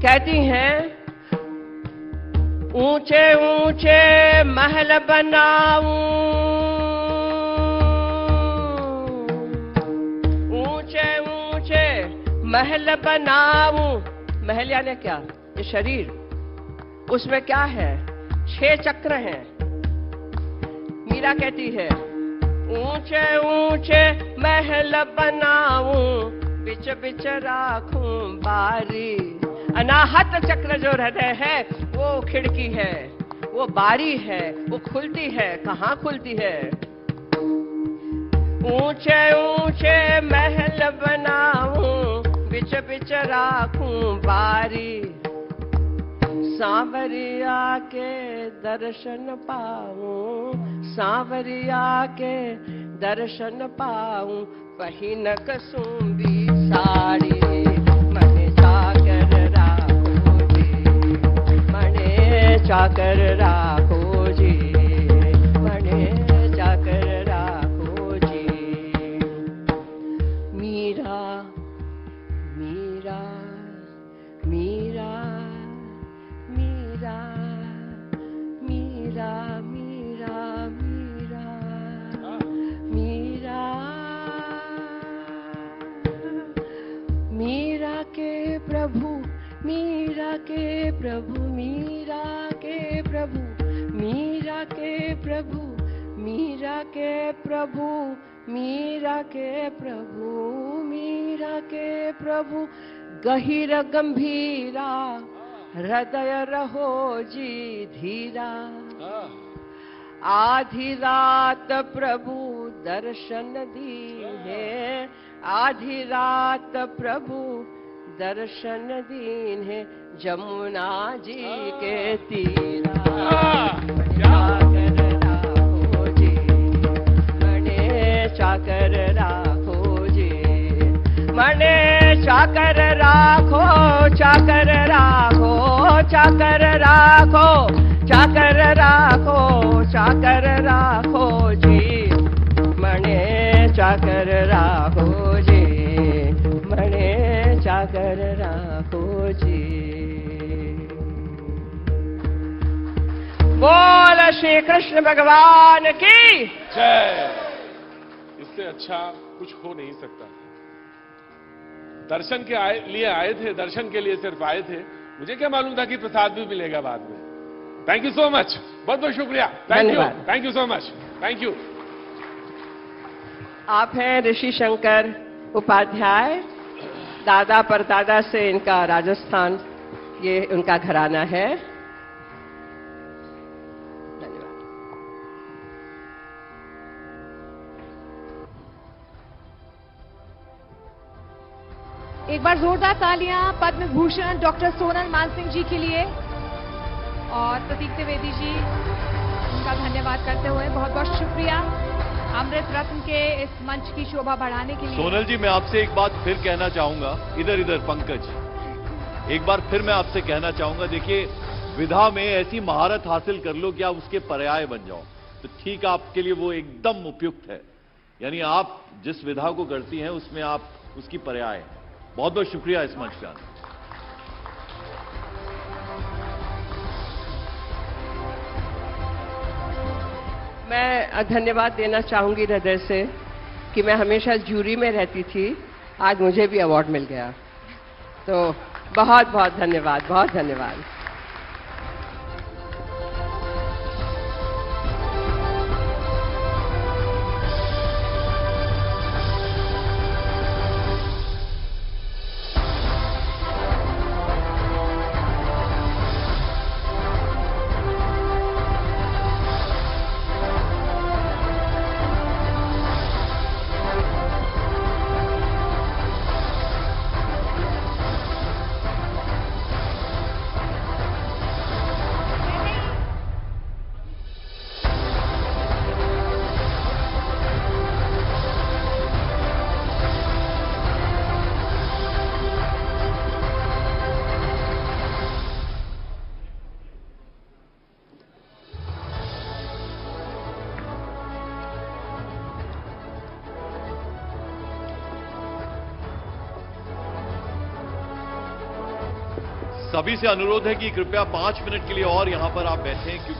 कहती हैं, ऊंचे ऊंचे महल बनाऊं, ऊंचे ऊंचे महल बनाऊं, महल यानी क्या? ये शरीर, उसमें क्या है? 6 चक्र हैं। मीरा कहती है, ऊंचे ऊंचे महल बनाऊं, बिच बिच राखूं बारी। अनाहत चक्र जो रहते हैं वो खिड़की है, वो बारी है, वो खुलती है। कहाँ खुलती है? ऊंचे ऊंचे महल बनाऊं, बिच बिच राखूं बारी। सांवरिया के दर्शन पाऊं, सांवरिया के दर्शन पाऊं, पहिन कसुंबी साड़ी। मने चाकर राखो जी, मने चाकर राखो जी, मने चाकर राखो जी। मीरा मीरा मीरा मीरा मीरा मीरा मीरा मीरा मीरा के प्रभु, मीरा के प्रभु, मीरा के प्रभु, मीरा के प्रभु, मीरा के प्रभु, मीरा के प्रभु, मीरा के प्रभु। गहिर गंभीरा हृदय रहो जी धीरा। आधी रात प्रभु दर्शन दीने, आधी रात प्रभु दर्शन दीने, जमुना जी के तीरा। चाकर राखो जी, मने चाकर राखो जी, मने चाकर राखो, चाकर राखो, चाकर राखो, चाकर राखो, चाकर राखो जी, मने चाकर राखो जी, मने चाकर राखो जी। बोल श्री कृष्ण भगवान की जय। इससे अच्छा कुछ हो नहीं सकता। दर्शन के लिए आए थे, दर्शन के लिए सिर्फ आए थे। मुझे क्या मालूम था कि प्रसाद भी मिलेगा बाद में। थैंक यू सो मच, बहुत बहुत शुक्रिया। Thank you so much, thank you. आप हैं ऋषि शंकर उपाध्याय, दादा परदादा से इनका राजस्थान, ये उनका घराना है। धन्यवाद। एक बार जोरदार तालियां पद्म भूषण डॉक्टर सोनल मानसिंह जी के लिए और प्रतीक त्रिवेदी जी उनका धन्यवाद करते हुए बहुत बहुत शुक्रिया अमृत रत्न के इस मंच की शोभा बढ़ाने के लिए। सोनल जी, मैं आपसे एक बात फिर कहना चाहूंगा, इधर पंकज, एक बार फिर मैं आपसे कहना चाहूंगा, देखिए विधा में ऐसी महारत हासिल कर लो कि आप उसके पर्याय बन जाओ, तो ठीक आपके लिए वो एकदम उपयुक्त है। यानी आप जिस विधा को करती हैं उसमें आप उसकी पर्याय हैं। बहुत बहुत शुक्रिया इस मंच पे आने। मैं धन्यवाद देना चाहूंगी हृदय से कि मैं हमेशा जूरी में रहती थी, आज मुझे भी अवार्ड मिल गया, तो बहुत बहुत धन्यवाद, बहुत धन्यवाद। सभी से अनुरोध है कि कृपया 5 मिनट के लिए और यहां पर आप बैठें, क्योंकि